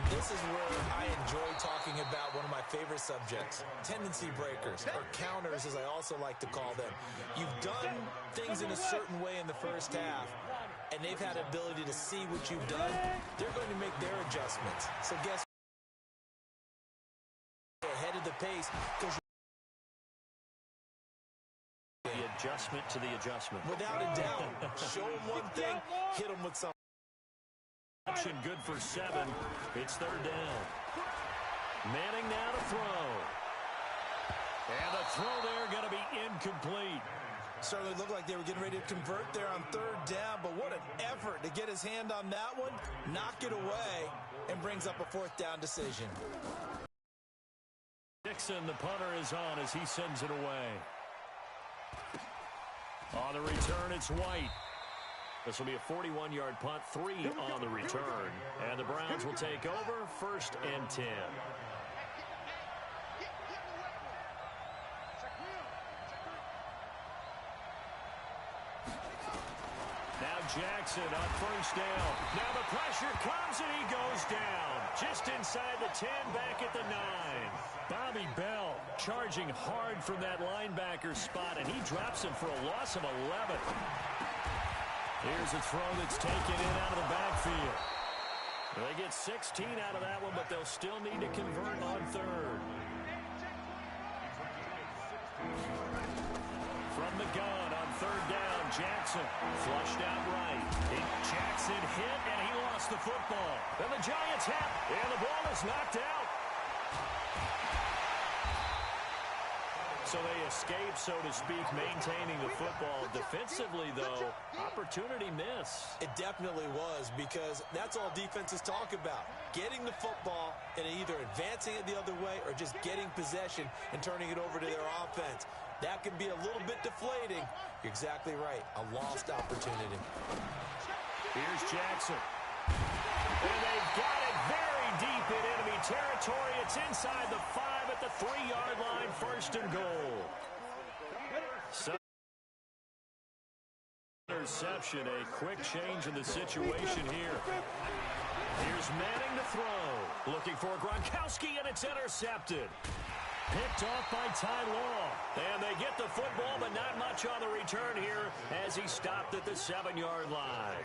This is where I enjoy talking about one of my favorite subjects, tendency breakers, or counters as I also like to call them. You've done things in a certain way in the first half, and they've had the ability to see what you've done. They're going to make their adjustments. So guess what? Ahead of the pace because the adjustment to the adjustment. Without a doubt. Show them one thing, hit them with something. Good for 7. It's 3rd down. Manning now to throw. And the throw there going to be incomplete. Certainly looked like they were getting ready to convert there on 3rd down, but what an effort to get his hand on that one, knock it away, and brings up a 4th down decision. Dixon, the punter, is on as he sends it away. On the return, it's White. This will be a 41-yard punt, 3 on the return. And the Browns will take over, 1st and 10. Now Jackson on 1st down. Now the pressure comes and he goes down. Just inside the 10, back at the 9. Bobby Bell charging hard from that linebacker spot, and he drops him for a loss of 11. Here's a throw that's taken in out of the backfield. They get 16 out of that one, but they'll still need to convert on 3rd. From the gun on 3rd down, Jackson flushed out right. Jackson hit, and he lost the football. Then the Giants have, and the ball is knocked out. So they escape, so to speak, maintaining the football. Defensively, though, opportunity miss. It definitely was, because that's all defenses talk about. Getting the football and either advancing it the other way or just getting possession and turning it over to their offense. That can be a little bit deflating. You're exactly right. A lost opportunity. Here's Jackson. And they've got it very deep in enemy territory. It's inside the 5 at the 3-yard line, 1st and goal. Interception, a quick change in the situation here. Here's Manning to throw. Looking for Gronkowski, and it's intercepted. Picked off by Ty Law. And they get the football, but not much on the return here as he stopped at the 7-yard line.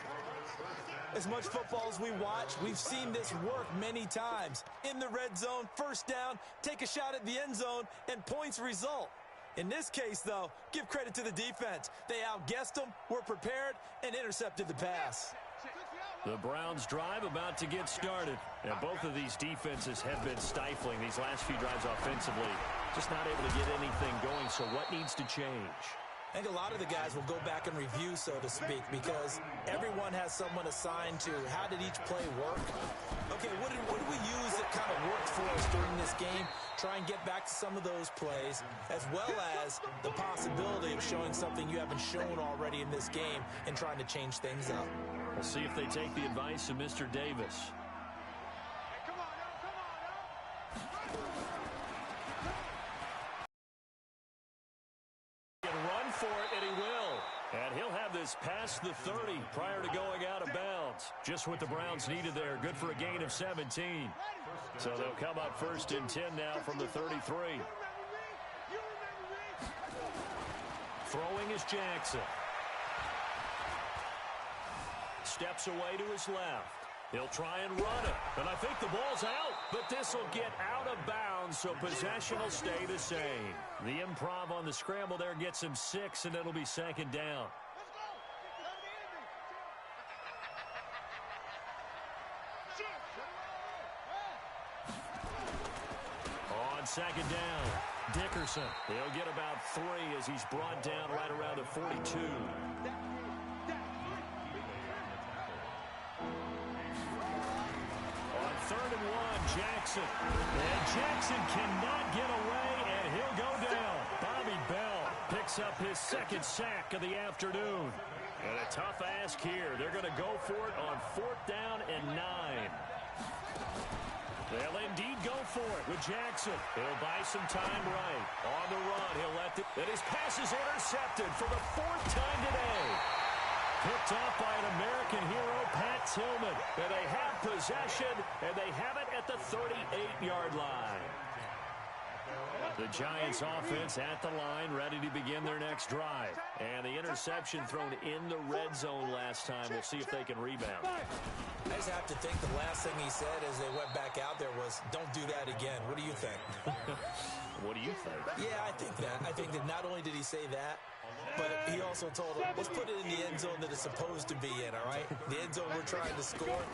As much football as we watch, we've seen this work many times. In the red zone, 1st down, take a shot at the end zone, and points result. In this case, though, give credit to the defense. They outguessed them, were prepared, and intercepted the pass. The Browns drive about to get started. And both of these defenses have been stifling these last few drives offensively. Just not able to get anything going, so what needs to change? I think a lot of the guys will go back and review, so to speak, because everyone has someone assigned to how did each play work. Okay, what did we use that kind of worked for us during this game? Try and get back to some of those plays, as well as the possibility of showing something you haven't shown already in this game and trying to change things up. We'll see if they take the advice of Mr. Davis. For it, and he will. And he'll have this past the 30 prior to going out of bounds. Just what the Browns needed there. Good for a gain of 17. So they'll come up 1st and 10 now from the 33. Throwing is Jackson. Steps away to his left. He'll try and run it. And I think the ball's out. But this will get out of bounds, so possession will stay the same. The improv on the scramble there gets him 6, and it'll be 2nd down. On 2nd down, Dickerson. He'll get about 3 as he's brought down right around the 42. On 3rd and 1, Jackson. And Jackson cannot get away, and he'll go down. Bobby Bell picks up his 2nd sack of the afternoon. And a tough ask here. They're going to go for it on 4th down and 9. They'll indeed go for it with Jackson. He'll buy some time right. On the run, he'll let and his pass is intercepted for the 4th time today. Picked off by an American hero, Pat Tillman. And they have possession, and they have it at the 38-yard line. The Giants offense at the line, ready to begin their next drive. And the interception thrown in the red zone last time. We'll see if they can rebound. I just have to think the last thing he said as they went back out there was, don't do that again. What do you think? What do you think? Yeah, I think that. I think that not only did he say that, but he also told him, let's put it in the end zone that it's supposed to be in, all right? The end zone we're trying to score.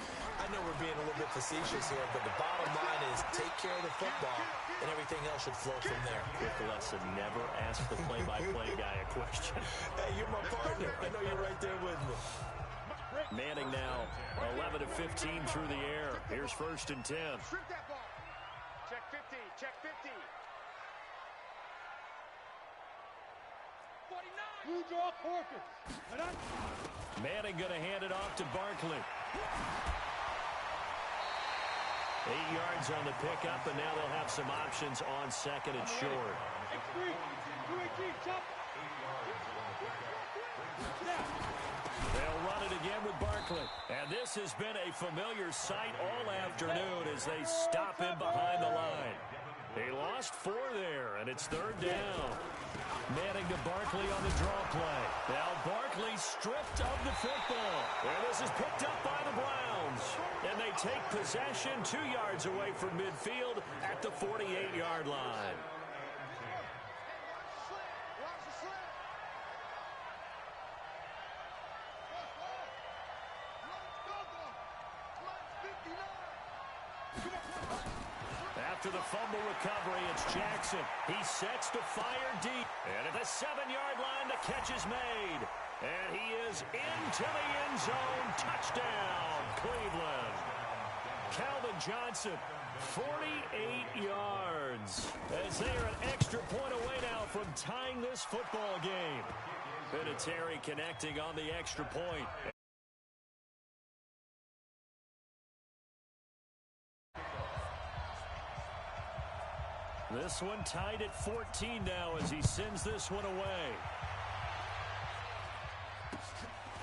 I know we're being a little bit facetious here, but the bottom line is take care of the football, and everything else should flow from there. Quick lesson, never ask the play-by-play guy a question. Hey, you're my partner. I know you're right there with me. Manning now, 11 of 15 through the air. Here's 1st and 10. Check 50, check 50. 49. You draw quarters. Manning going to hand it off to Barkley. 8 yards on the pickup, and now they'll have some options on 2nd and short. X3, 218, chop. They'll run it again with Barkley. And this has been a familiar sight all afternoon as they stop him behind the line. They lost 4 there, and it's 3rd down. Manning to Barkley on the draw play. Now Barkley stripped of the football. And this is picked up by the Browns. And they take possession 2 yards away from midfield at the 48-yard line. After the fumble recovery, it's Jackson. He sets to fire deep. And at the 7-yard line, the catch is made. And he is into the end zone. Touchdown, Cleveland. Calvin Johnson, 48 yards. As they are an extra point away now from tying this football game. Vinatieri connecting on the extra point. This one tied at 14 now as he sends this one away.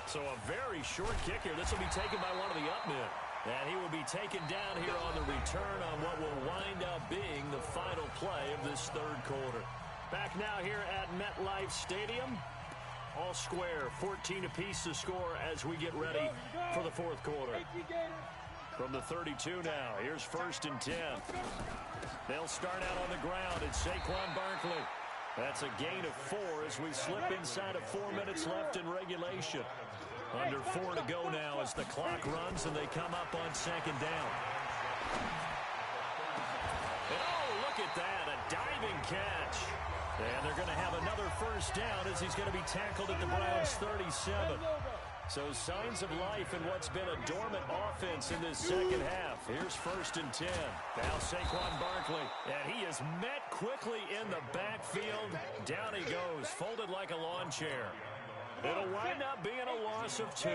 So a very short kick here. This will be taken by one of the up men. And he will be taken down here on the return on what will wind up being the final play of this 3rd quarter. Back now here at MetLife Stadium. All square, 14 apiece to score as we get ready for the 4th quarter. From the 32 now, here's 1st and 10. They'll start out on the ground. It's Saquon Barkley. That's a gain of 4 as we slip inside of 4 minutes left in regulation. Under 4 to go now as the clock runs and they come up on 2nd down. And oh, look at that, a diving catch. And they're going to have another 1st down as he's going to be tackled at the Browns 37. So signs of life in what's been a dormant offense in this 2nd half. Here's 1st and 10. Now Saquon Barkley. And he is met quickly in the backfield. Down he goes, folded like a lawn chair. It'll wind up being a loss of 2.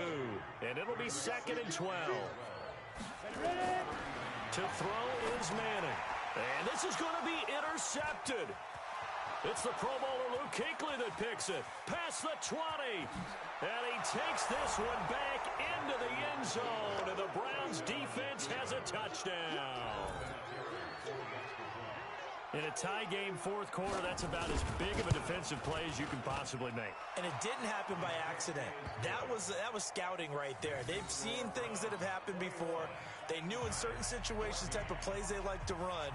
And it'll be 2nd and 12. To throw is Manning. And this is going to be intercepted. It's the Pro Bowler Luke Kuechly that picks it. Past the 20. And he takes this one back into the end zone. And the Browns defense has a touchdown. In a tie game 4th quarter, that's about as big of a defensive play as you can possibly make. And it didn't happen by accident. That was scouting right there. They've seen things that have happened before. They knew in certain situations the type of plays they like to run.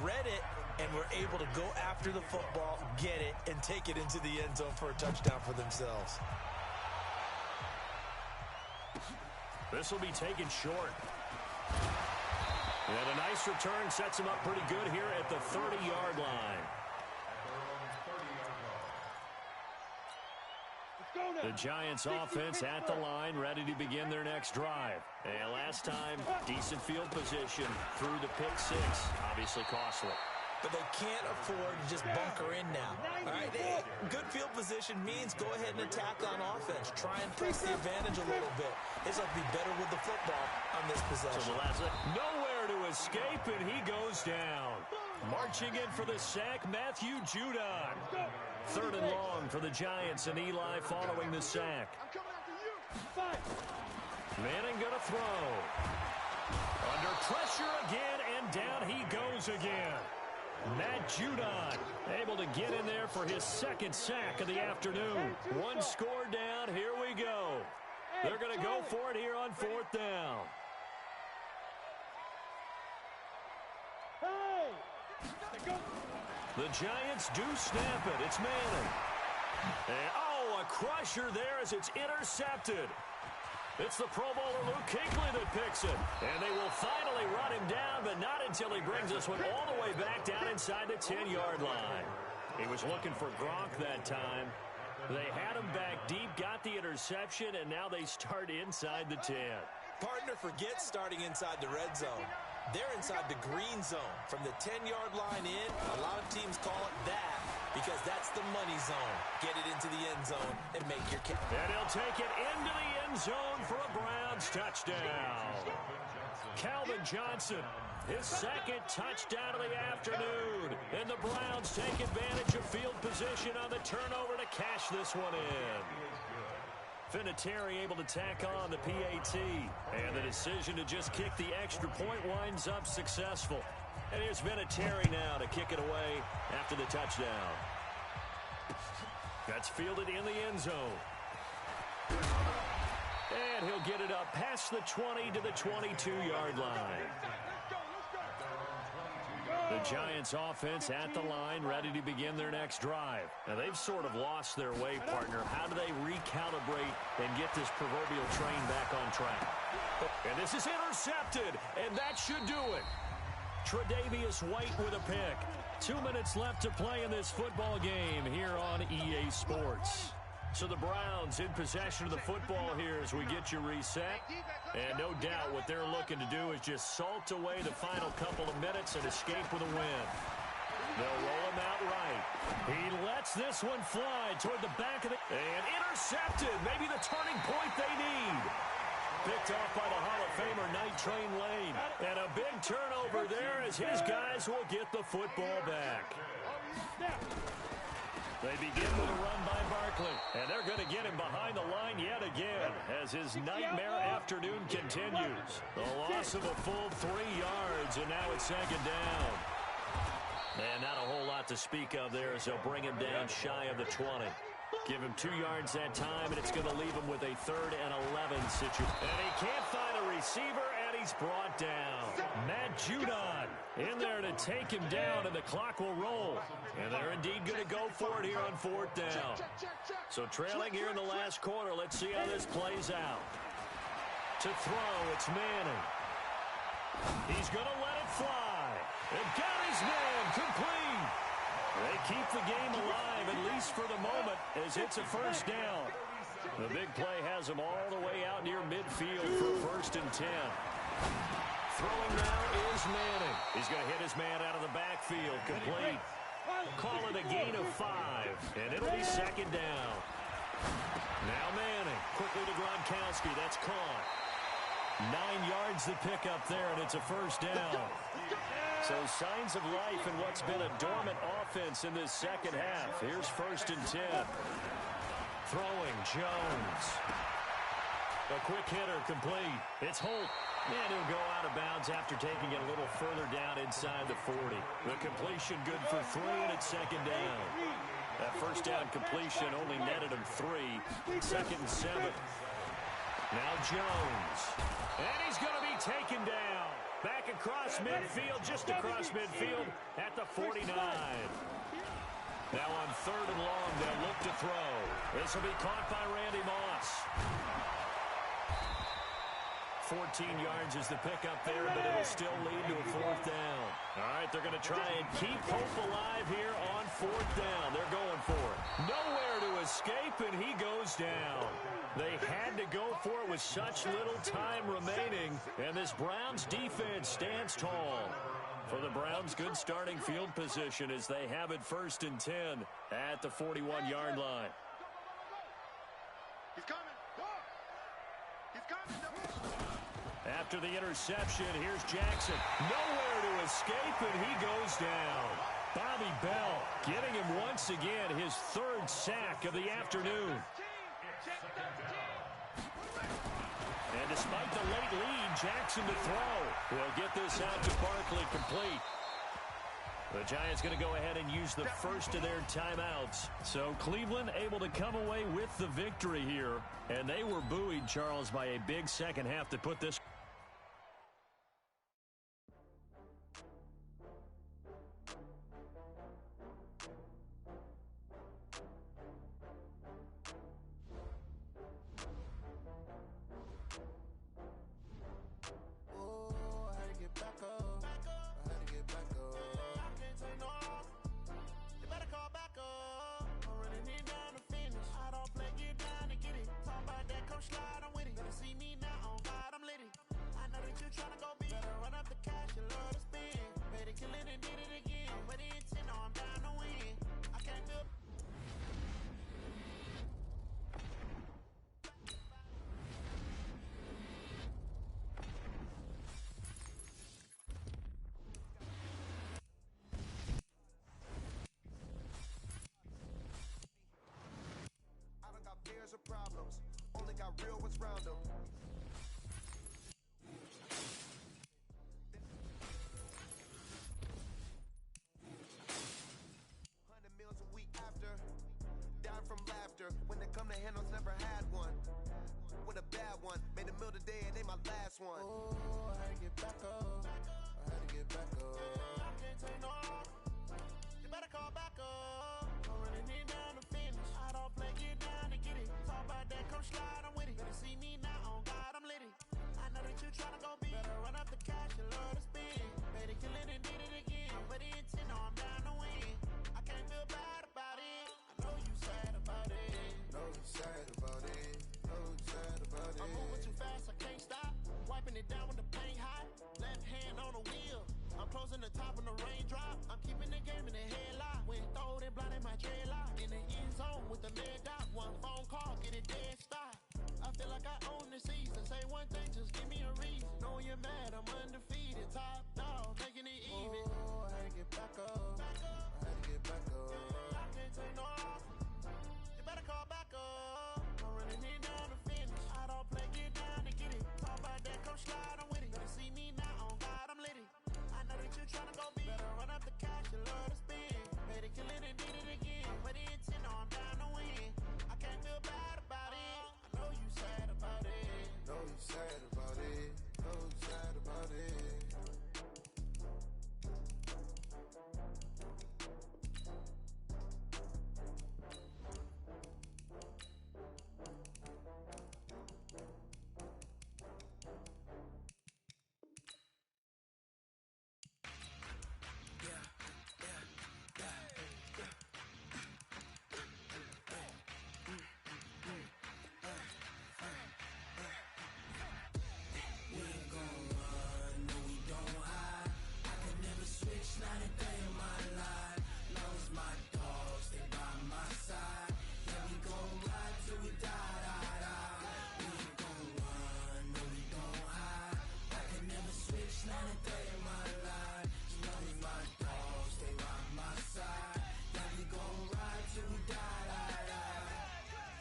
Read it, and were able to go after the football, get it, and take it into the end zone for a touchdown for themselves. This will be taken short. And a nice return sets him up pretty good here at the 30-yard line. The Giants offense at the line, ready to begin their next drive. And last time, decent field position through the pick 6. Obviously costly. But they can't afford to just bunker in now. All right, good field position means go ahead and attack on offense. Try and press the advantage a little bit. They just have to be better with the football on this possession. So the last nowhere to escape, and he goes down. Marching in for the sack, Matthew Judon. 3rd and long for the Giants, and Eli following the sack. Manning going to throw. Under pressure again, and down he goes again. Matt Judon able to get in there for his second sack of the afternoon. One score down. Here we go. They're going to go for it here on fourth down. The Giants do snap it. It's Manning. And, a crusher there as it's intercepted. It's the Pro Bowler Luke Kuechly that picks it. And they will finally run him down, but not until he brings this one all the way back down inside the 10-yard line. He was looking for Gronk that time. They had him back deep, got the interception, and now they start inside the 10. Partner forgets starting inside the red zone. They're inside the green zone. From the 10-yard line in, a lot of teams call it that because that's the money zone. Get it into the end zone and make your catch. And he'll take it into the end zone for a Browns touchdown. Calvin Johnson, his second touchdown of the afternoon. And the Browns take advantage of field position on the turnover to cash this one in. Vinatieri able to tack on the PAT. And the decision to just kick the extra point winds up successful. And here's Vinatieri now to kick it away after the touchdown. That's fielded in the end zone. And he'll get it up past the 20 to the 22-yard line. The Giants offense at the line, ready to begin their next drive. Now, they've sort of lost their way, partner. How do they recalibrate and get this proverbial train back on track? And this is intercepted, and that should do it. Tre'Davious White with a pick. 2 minutes left to play in this football game here on EA Sports. So the Browns in possession of the football here as we get you reset. And no doubt what they're looking to do is just salt away the final couple of minutes and escape with a win. They'll roll him out right. He lets this one fly toward the back of the... And intercepted. Maybe the turning point they need. Picked off by the Hall of Famer Night Train Lane. And a big turnover there as his guys will get the football back. They begin with a run by Barkley, and they're going to get him behind the line yet again as his nightmare afternoon continues. The loss of a full 3 yards, and now it's second down. And not a whole lot to speak of there as they'll bring him down shy of the 20. Give him 2 yards that time, and it's going to leave him with a 3rd and 11 situation. And he can't find a receiver, and he's brought down. Matt Judon in there to take him down, and the clock will roll. And they're indeed going to go for it here on fourth down. So trailing here in the last quarter, let's see how this plays out. To throw, it's Manning. He's going to let it fly. And got his man complete. They keep the game alive, at least for the moment, as it's a first down. The big play has him all the way out near midfield for 1st and 10. Throwing now is Manning. He's going to hit his man out of the backfield, complete. Call it a gain of 5, and it'll be second down. Now Manning, quickly to Gronkowski. That's caught. 9 yards to pick up there, and it's a first down. So signs of life in what's been a dormant offense in this second half. Here's 1st and 10. Throwing, Jones. A quick hitter, complete. It's Holt. And he'll go out of bounds after taking it a little further down inside the 40. The completion good for 3, and it's second down. That first down completion only netted him 3. 2nd and 7. Now Jones. And he's going to be taken down. Back across midfield, just across midfield at the 49. Now on 3rd and long, they'll look to throw. This will be caught by Randy Moss. 14 yards is the pickup there, but it'll still lead to a 4th down. All right, they're going to try and keep hope alive here on 4th down. They're going for it. Nowhere to escape, and he goes down. They had to go for it with such little time remaining, and this Browns defense stands tall. For the Browns, good starting field position as they have it 1st and 10 at the 41-yard line. He's coming. He's coming. After the interception, here's Jackson. Nowhere to escape, and he goes down. Bobby Bell getting him once again his 3rd sack of the afternoon. And despite the late lead, Jackson to throw. Will get this out to Barkley complete. The Giants going to go ahead and use the first of their timeouts. So Cleveland able to come away with the victory here. And they were buoyed, Charles, by a big second half to put this. Problems, only got real ones round them. 100 meals a week after, dying from laughter. When they come to handles, never had one. With a bad one, made a meal today and they my last one. Oh, I had to get back up. I had to get back up. I can't take no. You better call back up. I'm running it down to finish. I don't play, get down to get it. Talk about that, come slide, I'm with it. Better see me now, on God, I'm litty. I know that you tryna go big. Better run up the cash, you love to spin. Made it, kill it, and did it again. But the intent, no, I'm down to win. I can't feel bad about it. I know you sad about it. Know you sad about it. Know you sad about it. I'm moving too fast, I can't stop. Wiping it down with the paint hot. Left hand on the wheel. I'm closing the top when the raindrop. I'm keeping the game in the headlock. When throwed and blinded my dreadlock. In the end zone with the lead dot. One phone call, get it dead stop. I feel like I own the season. Say one thing, just give me a reason. Know you're mad, I'm undefeated. Top dog, making it even. Oh, I had to get back up. I had to get back up. I can't take no off. You better call back up. I'm running it down to finish. I don't play, get down to get it. Talk about that, come slide, I'm with it. Better see me now, on God, I'm litty. I know that you tryna go big. Better run up the cash, you love to spin. Made it, kill it, and did it again. But the intent, no, I'm down to win. I can't feel bad about it. I know you sad about it. Know you sad about it. Know you sad about it.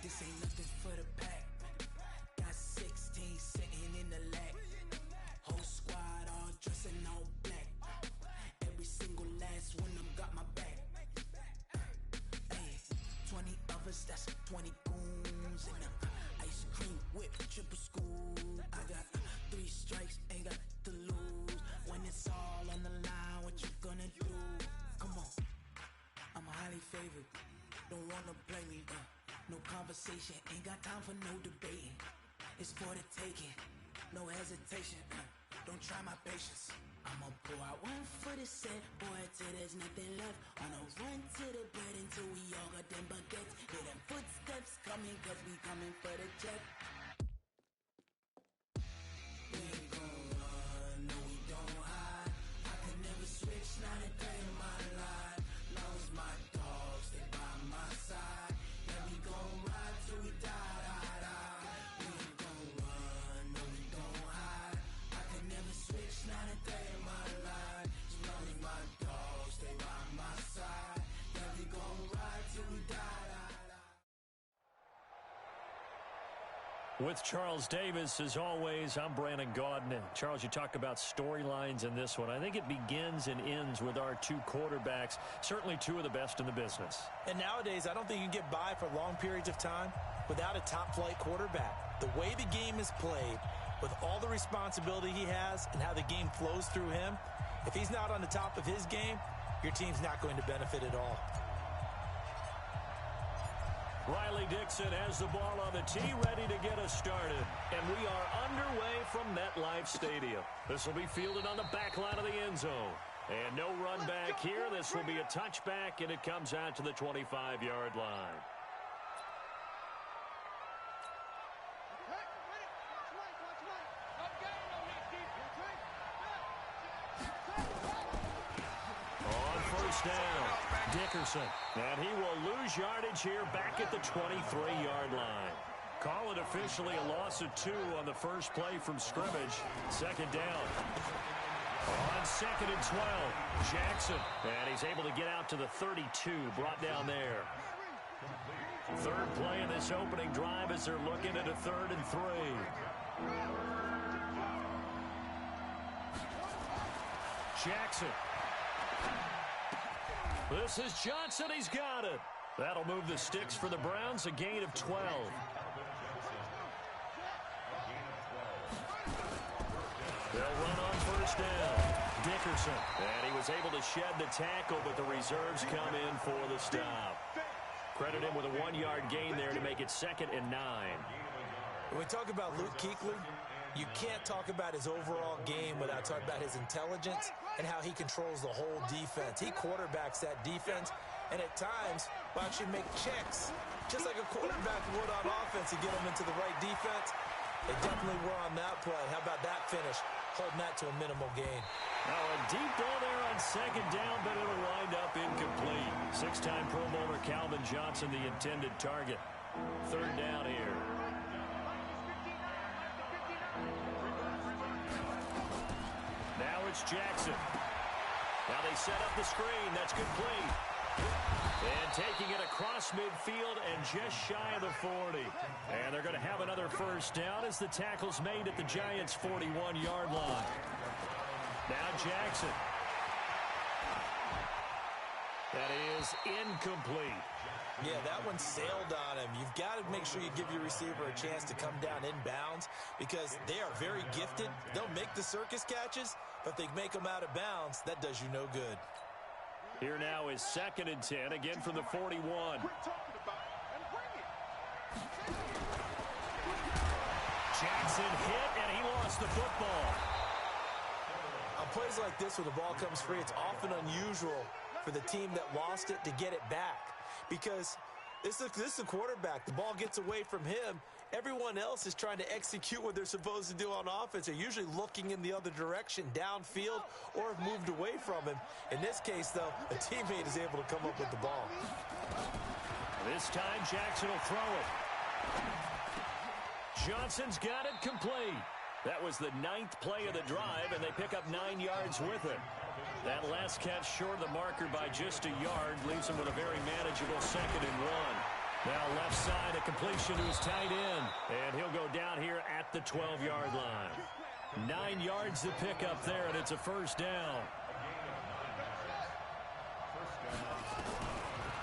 This ain't nothing for the pack. Got 16 sitting in the lag. Whole squad all dressing all black. Every single last one of them got my back. Hey, 20 of us, that's 20 goons in them. Ice cream whip, triple school. I got 3 strikes, ain't got to lose. When it's all on the line, what you gonna do? Come on, I'm highly favored. Don't wanna play me, no conversation, ain't got time for no debating. It's for the taking, no hesitation. Don't try my patience. I'ma pour out one for the set, boy, till there's nothing left. On a run to the bread until we all got them baguettes. Hear them footsteps coming, cause we coming for the check. We ain't gon' run, no we don't hide. I can never switch, not a day in my life. Long as my dogs stay by my side. Yeah, we gon' ride till we die, die, die. We ain't gon' run, no we don't hide. I can never switch, not a day in my life. As long as my dogs stay by my side. Yeah, we gon' ride till we die, die, die. With Charles Davis, as always, I'm Brandon Gaudin. Charles, you talk about storylines in this one. I think it begins and ends with our two quarterbacks, certainly two of the best in the business. And nowadays, I don't think you can get by for long periods of time without a top-flight quarterback. The way the game is played, with all the responsibility he has and how the game flows through him, if he's not on the top of his game, your team's not going to benefit at all. Riley Dixon has the ball on the tee, ready to get us started. And we are underway from MetLife Stadium. This will be fielded on the back line of the end zone. And no run back here. This will be a touchback, and it comes out to the 25-yard line. On first down, Dickerson. And he will lose yardage here back at the 23-yard line. Call it officially a loss of 2 on the first play from scrimmage. Second down. On second and 12, Jackson. And he's able to get out to the 32, brought down there. Third play in this opening drive as they're looking at a 3rd and 3. Jackson. This is Johnson. He's got it. That'll move the sticks for the Browns, a gain of 12. They'll run on first down. Dickerson. And he was able to shed the tackle, but the reserves come in for the stop. Credit him with a 1-yard gain there to make it 2nd and 9. When we talk about Luke Kuechly, you can't talk about his overall game without talking about his intelligence and how he controls the whole defense. He quarterbacks that defense, and at times will actually make checks, just like a quarterback would on offense to get him into the right defense. They definitely were on that play. How about that finish? Holding that to a minimal gain. Now a deep ball there on second down, but it'll wind up incomplete. 6-time Pro Bowler Calvin Johnson, the intended target. Third down here. Now it's Jackson. Now they set up the screen. That's complete. And taking it across midfield and just shy of the 40. And they're going to have another first down as the tackle's made at the Giants' 41-yard line. Now Jackson. That is incomplete. Yeah, that one sailed on him. You've got to make sure you give your receiver a chance to come down inbounds because they are very gifted. They'll make the circus catches, but if they make them out of bounds, that does you no good. Here now is 2nd and 10, again from the 41. Jackson hit, and he lost the football. On plays like this where the ball comes free, it's often unusual for the team that lost it to get it back because this is a quarterback. The ball gets away from him. Everyone else is trying to execute what they're supposed to do on offense. They're usually looking in the other direction, downfield, or have moved away from him. In this case, though, a teammate is able to come up with the ball. This time, Jackson will throw it. Johnson's got it complete. That was the 9th play of the drive, and they pick up 9 yards with it. That last catch short of the marker by just a yard leaves him with a very manageable 2nd and 1. Now left side, a completion to his tight end. And he'll go down here at the 12-yard line. 9 yards to pick up there, and it's a first down.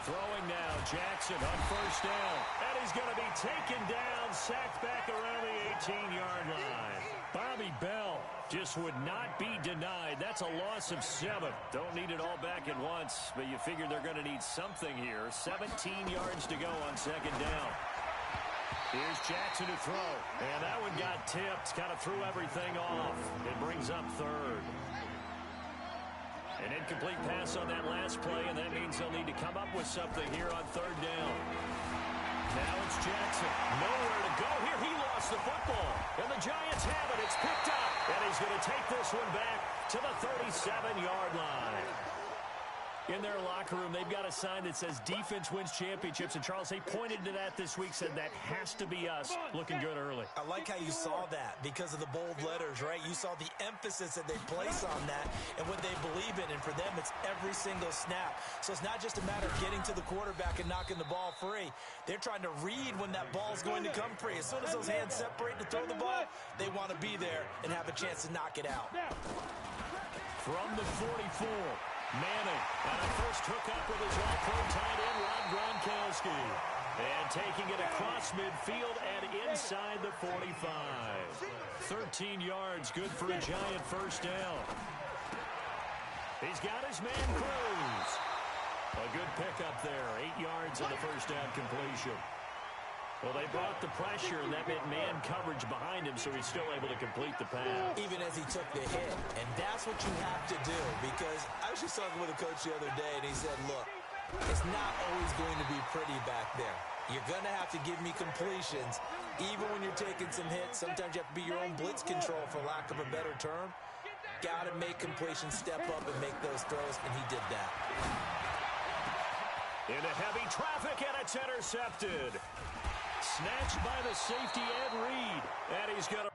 Throwing now, Jackson on first down. And he's going to be taken down, sacked back around the 18-yard line. Bobby Bell just would not be denied. That's a loss of 7. Don't need it all back at once, but you figure they're going to need something here. 17 yards to go on second down. Here's Jackson to throw. And that one got tipped. Kind of threw everything off. It brings up 3rd. An incomplete pass on that last play, and that means they'll need to come up with something here on 3rd down. Now it's Jackson. Nowhere to go here. He lost the football. And the Giants have it. It's picked up. And he's going to take this one back to the 37-yard line. In their locker room, they've got a sign that says defense wins championships. And, Charles, they pointed to that this week, said that has to be us. Looking good early. I like how you saw that because of the bold letters, right? You saw the emphasis that they place on that and what they believe in. And for them, it's every single snap. So it's not just a matter of getting to the quarterback and knocking the ball free. They're trying to read when that ball's going to come free. As soon as those hands separate to throw the ball, they want to be there and have a chance to knock it out. From the 44. Manning on a first hookup with his all-pro tight end, Rob Gronkowski. And taking it across midfield and inside the 45. 13 yards, good for a Giant first down. He's got his man Cruz. A good pickup there, 8 yards on the first down completion. Well, they brought the pressure, and that meant man coverage behind him, so he's still able to complete the pass. Even as he took the hit. And that's what you have to do, because I was just talking with a coach the other day, and he said, look, it's not always going to be pretty back there. You're going to have to give me completions. Even when you're taking some hits, sometimes you have to be your own blitz control, for lack of a better term. Got to make completions, step up, and make those throws, and he did that. Into heavy traffic, and it's intercepted. Snatched by the safety Ed Reed. And he's going to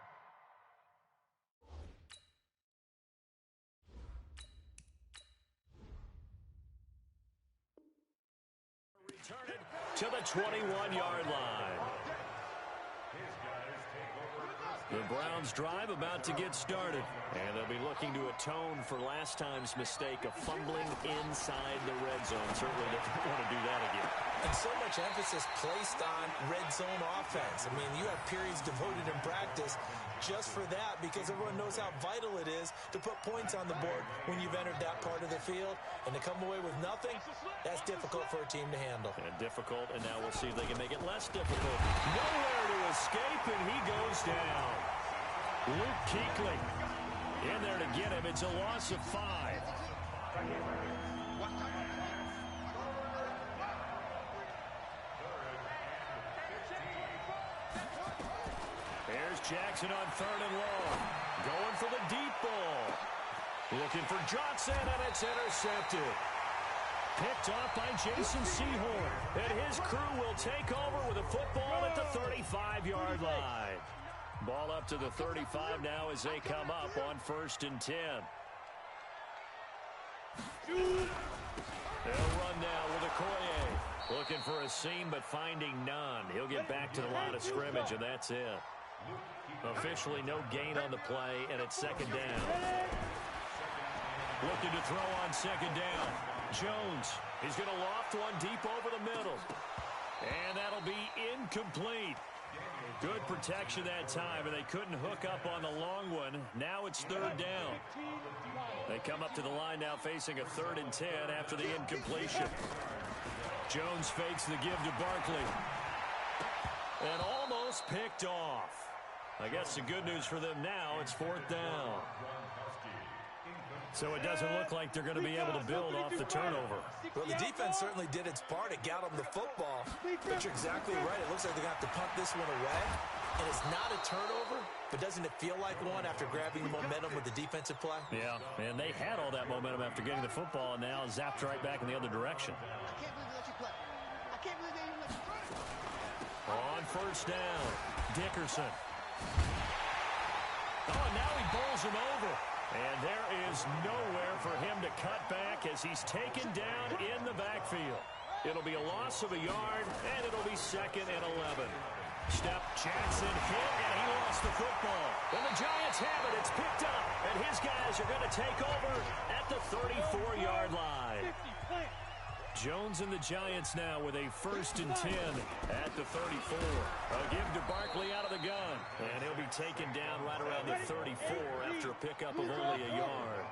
return it to the 21-yard line. The Browns drive about to get started. And they'll be looking to atone for last time's mistake of fumbling inside the red zone. Certainly don't want to do that again. And so much emphasis placed on red zone offense. I mean, you have periods devoted in practice just for that, because everyone knows how vital it is to put points on the board when you've entered that part of the field. And to come away with nothing, that's difficult for a team to handle. And difficult, and now we'll see if they can make it less difficult. Nowhere to escape, and he goes down. Luke Kuechly in there to get him. It's a loss of 5. Here's Jackson on 3rd and long. Going for the deep ball. Looking for Johnson, and it's intercepted. Picked off by Jason Sehorn. And his crew will take over with a football at the 35-yard line. Ball up to the 35 now as they come up on 1st and 10. They'll run now with Okoye. Looking for a seam, but finding none. He'll get back to the line of scrimmage, and that's it. Officially no gain on the play, and it's 2nd down. Looking to throw on 2nd down. Jones is going to loft one deep over the middle. And that'll be incomplete. Good protection that time, and they couldn't hook up on the long one. Now it's 3rd down. They come up to the line now facing a 3rd and 10 after the incompletion. Jones fakes the give to Barkley. And almost picked off. I guess the good news for them now, it's 4th down. So it doesn't look like they're going to be able to build off the turnover. Well, the defense certainly did its part. It got them the football. But you're exactly right. It looks like they're going to have to punt this one away. And it's not a turnover, but doesn't it feel like one after grabbing the momentum with the defensive play? Yeah, and they had all that momentum after getting the football, and now zapped right back in the other direction. I can't believe they even let you play. On 1st down, Dickerson. Oh, now he bowls him over. And there is nowhere for him to cut back as he's taken down in the backfield. It'll be a loss of a yard, and it'll be 2nd and 11. Step Jackson hit, and he lost the football. And the Giants have it. It's picked up, and his guys are going to take over at the 34-yard line. Jones and the Giants now with a 1st and 10 at the 34. A give to Barkley out of the gun. And he'll be taken down right around the 34 after a pickup of only a yard.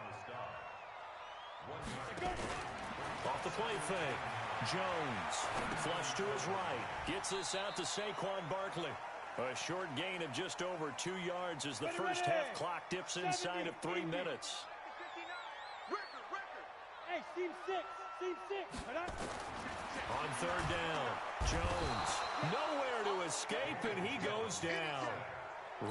Off the play fake. Jones, flush to his right. Gets this out to Saquon Barkley. A short gain of just over 2 yards as the first half clock dips inside of 3 minutes. Hey, team 6. Team 6. On 3rd down, Jones nowhere to escape, and he goes down.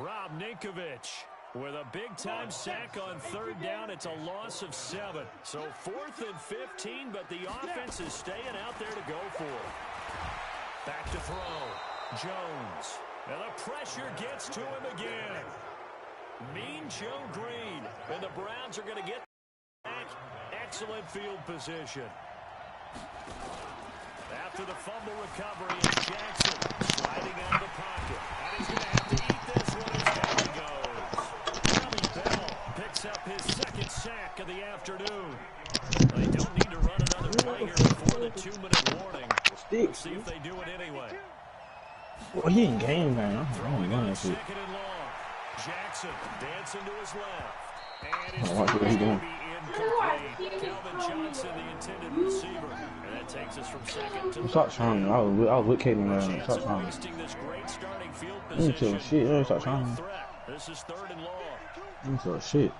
Rob Ninkovich With a big-time sack on third down, it's a loss of 7. So 4th and 15, but the offense is staying out there to go for it. Back to throw. Jones. And the pressure gets to him again. Mean Joe Green. And the Browns are going to get back. Excellent field position. After the fumble recovery, it's Jackson sliding out of the pocket. And he's going to have to eat this one as down he goes. Bobby Bell picks up his second sack of the afternoon. They don't need to run another play here before the 2-minute warning. Let's see if they do it anyway. Well, he in game, man. Throwing on second and long. Jackson dancing to his left. And his what throw he is going doing? to be incomplete. Calvin Johnson, the intended receiver. And that takes us from second to Stop trying. I was with Caitlin there. Stop trying. wasting this great starting field You ain't position. shit. You ain't stop trying. This is 3rd and long. You ain't shit.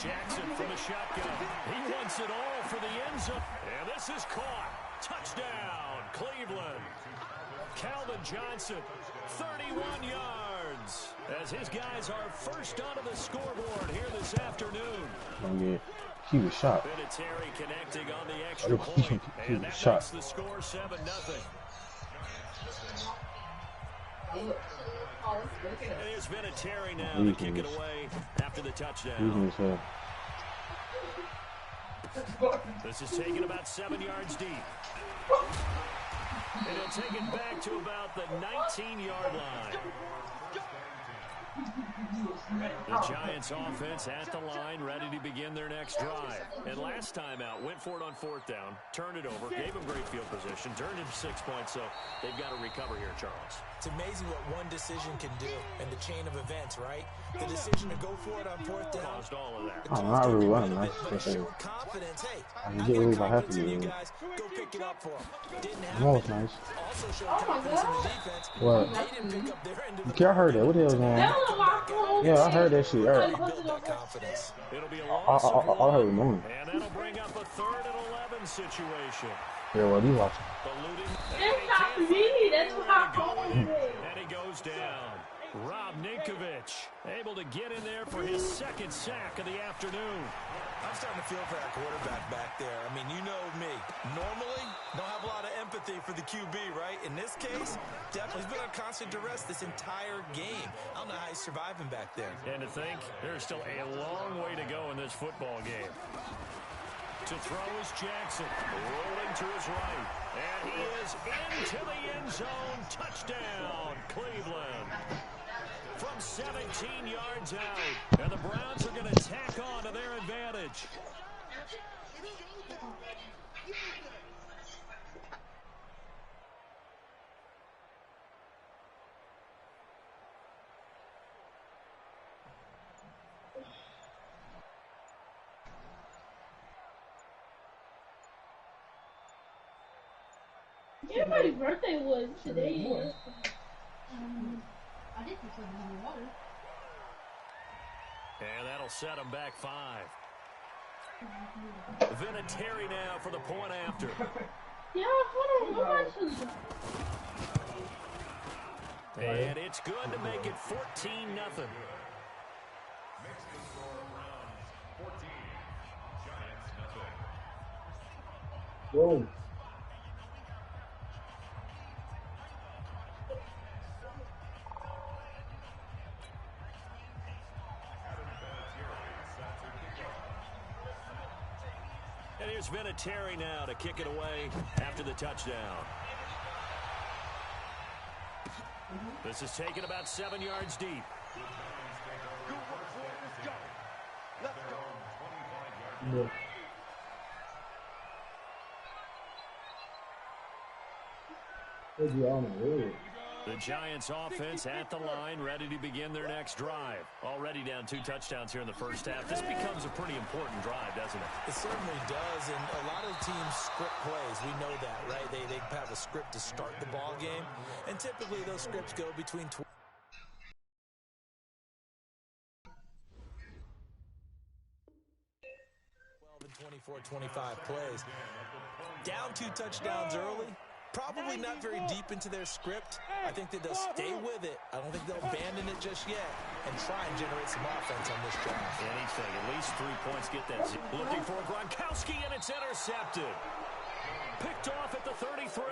Jackson from a shotgun. He wants it all for the end zone. And this is caught. Touchdown, Cleveland. Calvin Johnson, 31 yards. As his guys are first onto the scoreboard here this afternoon. Oh, yeah. He was shot. Vinatieri connecting on the extra point. He And was that shot. makes the score 7-0. And here's Vinatieri now to kick it away after the touchdown. This is taken about 7 yards deep. And he'll take it back to about the 19-yard line. The Giants offense at the line, ready to begin their next drive. And last time out, went for it on 4th down, turned it over, gave them great field position, turned into 6 points, so they've got to recover here, Charles. It's amazing what one decision can do in the chain of events, right? The decision to go for it on 4th down. Caused all of that. I'm not really running. But showed confidence. Hey, I I can get got rid if I have confidence to. in you guys. Go pick it up for them. Didn't happen. That was nice. Also showed confidence in the defense. What? They didn't pick up their end of the Okay, I heard that. What the hell was going on? Yeah, I heard that shit. I heard. build that confidence. It'll be a loss of I heard it one. morning. And that'll bring up a 3rd and 11 situation. Yeah, what you watching? That's not me. That's not me. And he goes down. Rob Ninkovich able to get in there for his second sack of the afternoon. I'm starting to feel for that quarterback back there. I mean, you know me. Normally, don't have a lot of empathy for the QB, right? In this case, definitely he's been on constant duress this entire game. I don't know how he's surviving back there. And to think, there's still a long way to go in this football game. To throw is Jackson, rolling to his right. And he is into the end zone. Touchdown, Cleveland. From 17 yards out. And the Browns are going to tack on to their advantage. Everybody's birthday was today. I did put something in the water. And that'll set them back 5. Vinatieri now for the point after. Yeah, hold on. I'm watching. And it's good to make it 14-0. Whoa. And here's Vinatieri now to kick it away after the touchdown. This is taken about 7 yards deep. Yeah. The Giants offense at the line, ready to begin their next drive. Already down 2 touchdowns here in the first half. This becomes a pretty important drive, doesn't it? It certainly does, and a lot of teams script plays. We know that, right? They have a script to start the ball game, and typically those scripts go between 12 and 24, 25 plays. Down 2 touchdowns early, Probably not very deep into their script. I think that they'll stay with it. I don't think they'll abandon it just yet and try and generate some offense on this drive. Anything. At least 3 points. Get that. Looking for Gronkowski, and it's intercepted. Picked off at the 33.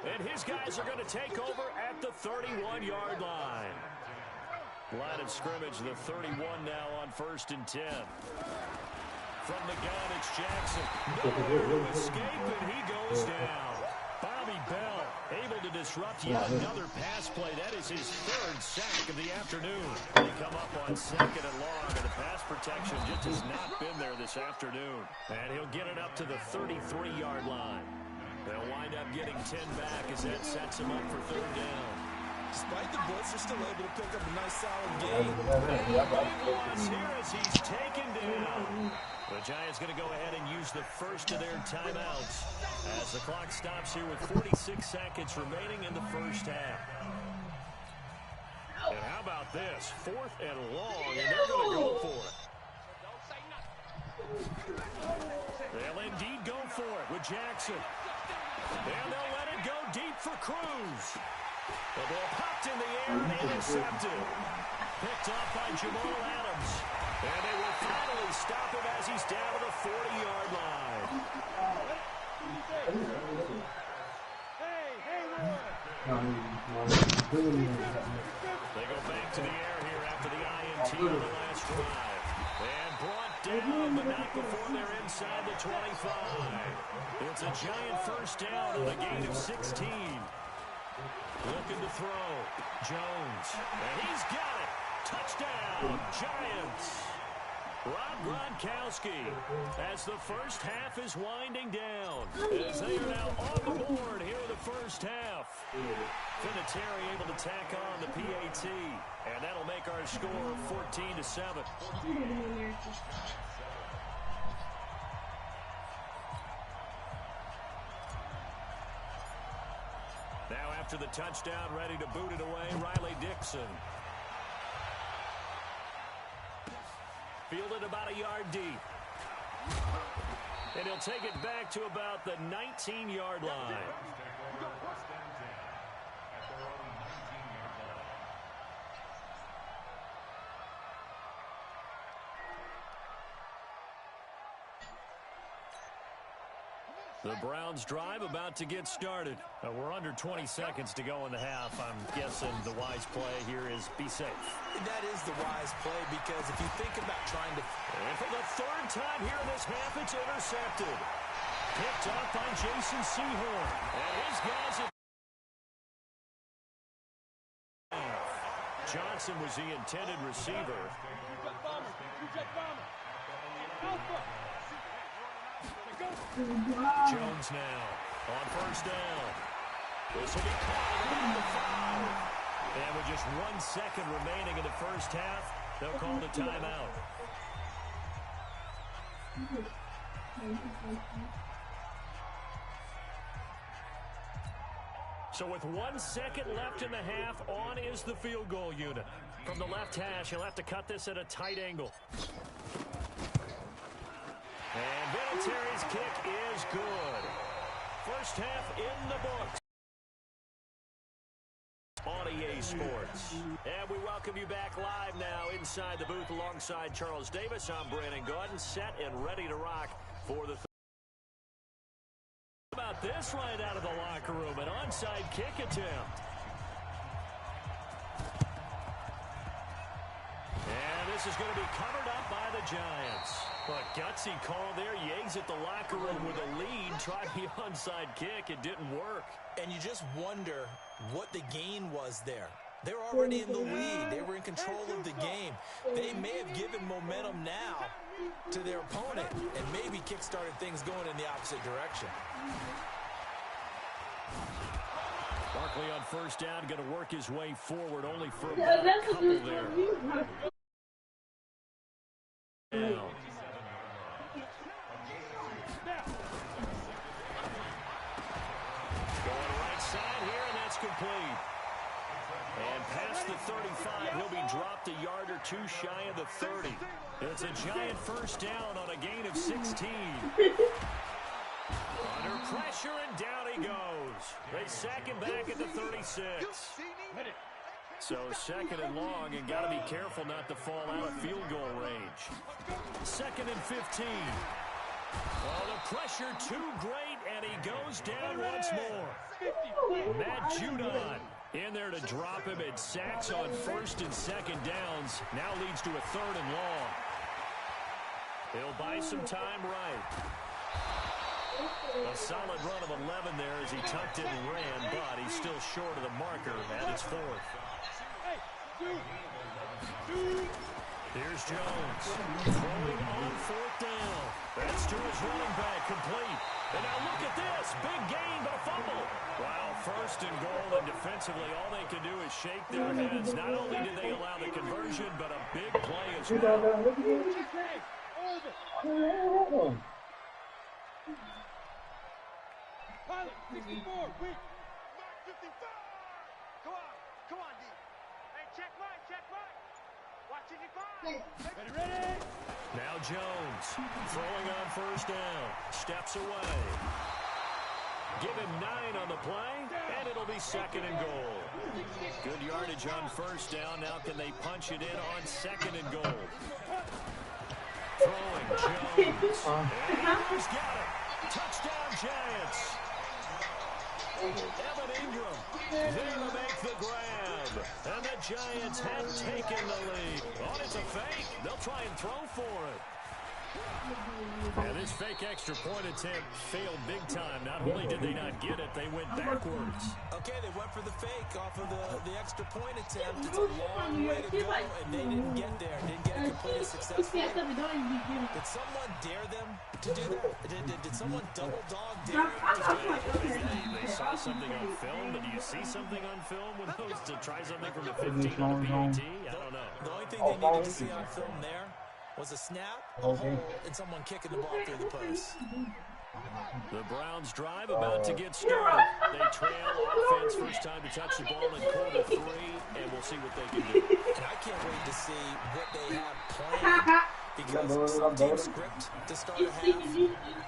And his guys are going to take over at the 31-yard line. Line of scrimmage, the 31 now on 1st and 10. From the gun, it's Jackson. Nowhere to escape, and he goes down. Bobby Bell able to disrupt yet another pass play. That is his 3rd sack of the afternoon. They come up on 2nd and long, and the pass protection just has not been there this afternoon. And he'll get it up to the 33-yard line. They'll wind up getting 10 back as that sets him up for 3rd down. Despite the blitz, they're still able to pick up a nice solid gain. And big loss here as he's taken down. The Giants going to go ahead and use the first of their timeouts as the clock stops here with 46 seconds remaining in the first half. And how about this? 4th and long, and they're going to go for it. They'll indeed go for it with Jackson. And they'll let it go deep for Cruz. The ball popped in the air and intercepted. Picked off by Jamal Adams. And they will finally stop him as he's down to the 40-yard line. They go back to the air here after the INT on the last drive. And brought down, but not before they're inside the 25. It's a Giant first down on a gain of 16. Looking to throw. Jones. And he's got it. Touchdown, Giants. Rob Gronkowski as the first half is winding down. As they are now on the board here in the first half. Vinatieri able to tack on the PAT. And that'll make our score 14-7. Now after the touchdown, ready to boot it away, Riley Dixon. Fielded about a yard deep. And he'll take it back to about the 19-yard line. The Browns drive about to get started. We're under 20 seconds to go in the half. I'm guessing the wise play here is be safe. That is the wise play because if you think about trying to... And for the 3rd time here in this half, it's intercepted. Picked up by Jason Sehorn. And his guys have... Johnson was the intended receiver. Jones now on 1st down. This will be caught at the 5. And with just 1 second remaining in the first half, they'll call the timeout. So with 1 second left in the half, on is the field goal unit. From the left hash, he'll have to cut this at a tight angle. And Vinatieri's kick is good. First half in the books on EA Sports. And we welcome you back live now inside the booth alongside Charles Davis. I'm Brandon Gaudin, set and ready to rock for the... How about this right out of the locker room? An onside kick attempt. And this is going to be covered up by the Giants. But gutsy call there. Yates at the locker room with a lead. Tried the onside kick. It didn't work. And you just wonder what the gain was there. They're already in the lead. They were in control of the game. They may have given momentum now to their opponent and maybe kick-started things going in the opposite direction. Barkley on 1st down, going to work his way forward only for about a couple there. Now. Going right side here, and that's complete. And past the 35, he'll be dropped a yard or two shy of the 30. It's a Giant first down on a gain of 16. On Under pressure, and down he goes. They sack him back at the 36. So second and long, and got to be careful not to fall out of field goal range. Second and 15. Oh, the pressure too great, and he goes down once more. Matt Judon in there to drop him, and sacks on first and second downs. Now leads to a third and long. He'll buy some time right. A solid run of 11 there as he tucked it and ran, but he's still short of the marker at his fourth. Here's Jones throwing on fourth down. That's to his running back, complete. And now look at this. Big gain, but a fumble. Wow, first and goal, and defensively all they can do is shake their heads. Not only did they allow the conversion, but a big play as well. Pilot, 64, quick. Mark 55. Come on, D. Hey, check right. Watch it, 5. Ready. Now Jones throwing on first down. Steps away. Give him 9 on the play, and it'll be second and goal. Good yardage on first down. Now can they punch it in on second and goal? Throwing Jones. And he's got it. Touchdown Giants. Evan Ingram there to make the grab. And the Giants have taken the lead. Oh, it's a fake. They'll try and throw for it. And this fake extra point attempt failed big time. Not only did they not get it, they went backwards. Okay, they went for the fake off of the extra point attempt. It's a long way to go, and they didn't get there. Didn't get it completed successfully. Did someone dare them to do that? Did someone double dog dare them? They saw something on film, but do you see something on film with those to try something from the 15 on the PAT? I don't know. The only thing they needed to see on film there was a snap, a hole, and someone kicking the ball through the post. The Browns drive about to get started. They trail offense, first time to touch the ball in quarter 3, and we'll see what they can do. And I can't wait to see what they have planned, because some teams script to start a half.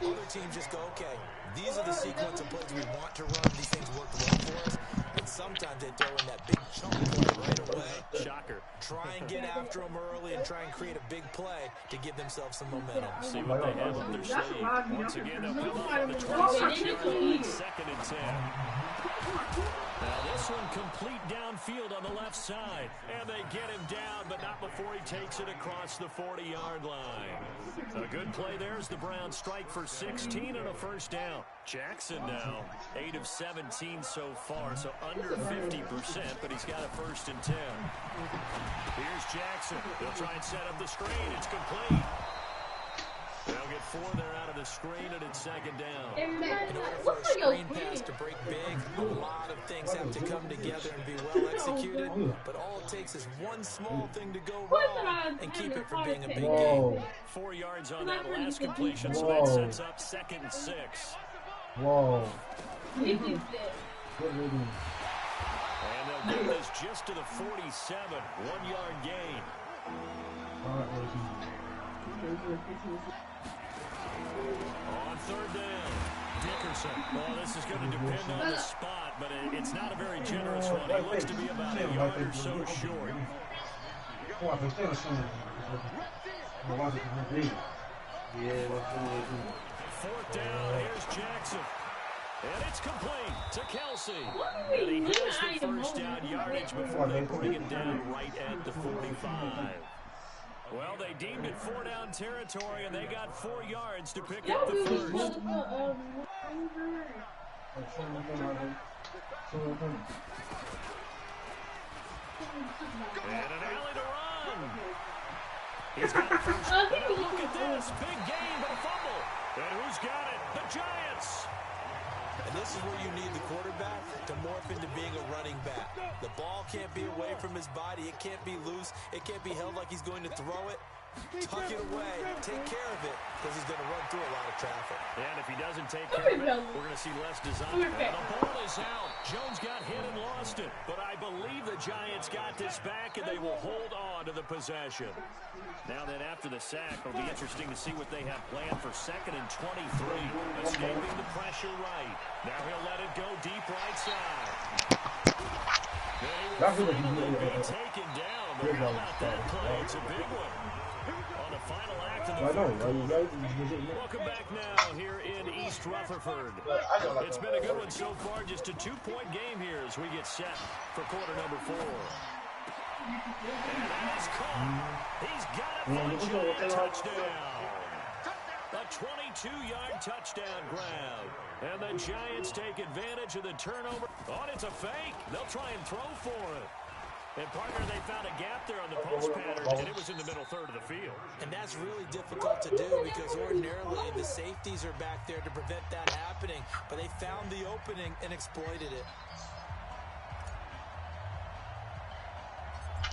Other teams just go, okay, these are the sequence of plays we want to run. These things work well for us. And sometimes they throw in that big chunk play right away. Shocker. Try and get after them early and try and create a big play to give themselves some momentum. See what they have up their sleeve. Once again, they'll come up on the 26-yard line, second and 10. Now this one complete downfield on the left side. And they get him down, but not before he takes it across the 40-yard line. A good play there as the Browns strike for 16 and a first down. Jackson now, 8 of 17 so far, so under 50%, but he's got a first and 10. Here's Jackson. They'll try and set up the screen. It's complete. They'll get 4 there out of the screen, and it's second down. In order for a screen pass to break big, a lot of things have to come together and be well executed, but all it takes is one small thing to go wrong and keep it from being a big game. 4 yards on that last completion, so that sets up second and 6. Whoa. And they'll get this just to the 47, 1-yard gain. On third down, Dickerson. Well, this is going to depend on the spot, but it's not a very generous one. He looks to be about a yard or so short. Fourth down, here's Jackson. And it's complete to Kelsey. And he has the first down yardage before they bring it down right at the 45. Well, they deemed it 4-down territory, and they got 4 yards to pick up the first. And an alley to run. He's got the first. And look at this. Big gain, but a fumble. And who's got it? The Giants. And this is where you need the quarterback to morph into being a running back. The ball can't be away from his body. It can't be loose. It can't be held like he's going to throw it. Tuck it away. Take care of it. because he's going to run through a lot of traffic. And if he doesn't take care of it, we're going to see less design. And the ball is out. Jones got hit and lost it. But I believe the Giants got this back, and they will hold on to the possession. Now then, after the sack, it'll be interesting to see what they have planned for 2nd and 23. Escaping the pressure right. Now he'll let it go deep right side. They will finally be taken down. But how about that play? It's a big one. On the final act of the fourth quarter. Welcome back now here in East Rutherford. It's been a good one so far. Just a 2-point game here as we get set for quarter number 4. And that is caught. He's got it for a touchdown. A 22-yard touchdown grab. And the Giants take advantage of the turnover. Oh, it's a fake. They'll try and throw for it. And, partner, they found a gap there on the post pattern, and it was in the middle third of the field. And that's really difficult to do because ordinarily the safeties are back there to prevent that happening. But they found the opening and exploited it.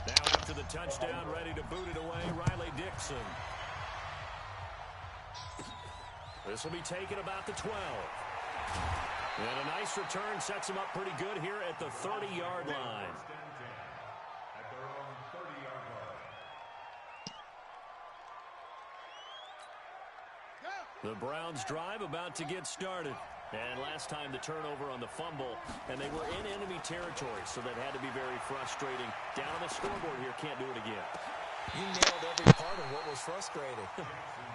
Now after the touchdown, ready to boot it away, Riley Dixon. This will be taken about the 12. And a nice return sets him up pretty good here at the 30-yard line. The Browns drive about to get started. And last time the turnover on the fumble, and they were in enemy territory, so that had to be very frustrating. Down on the scoreboard here, can't do it again. You nailed every part of what was frustrating.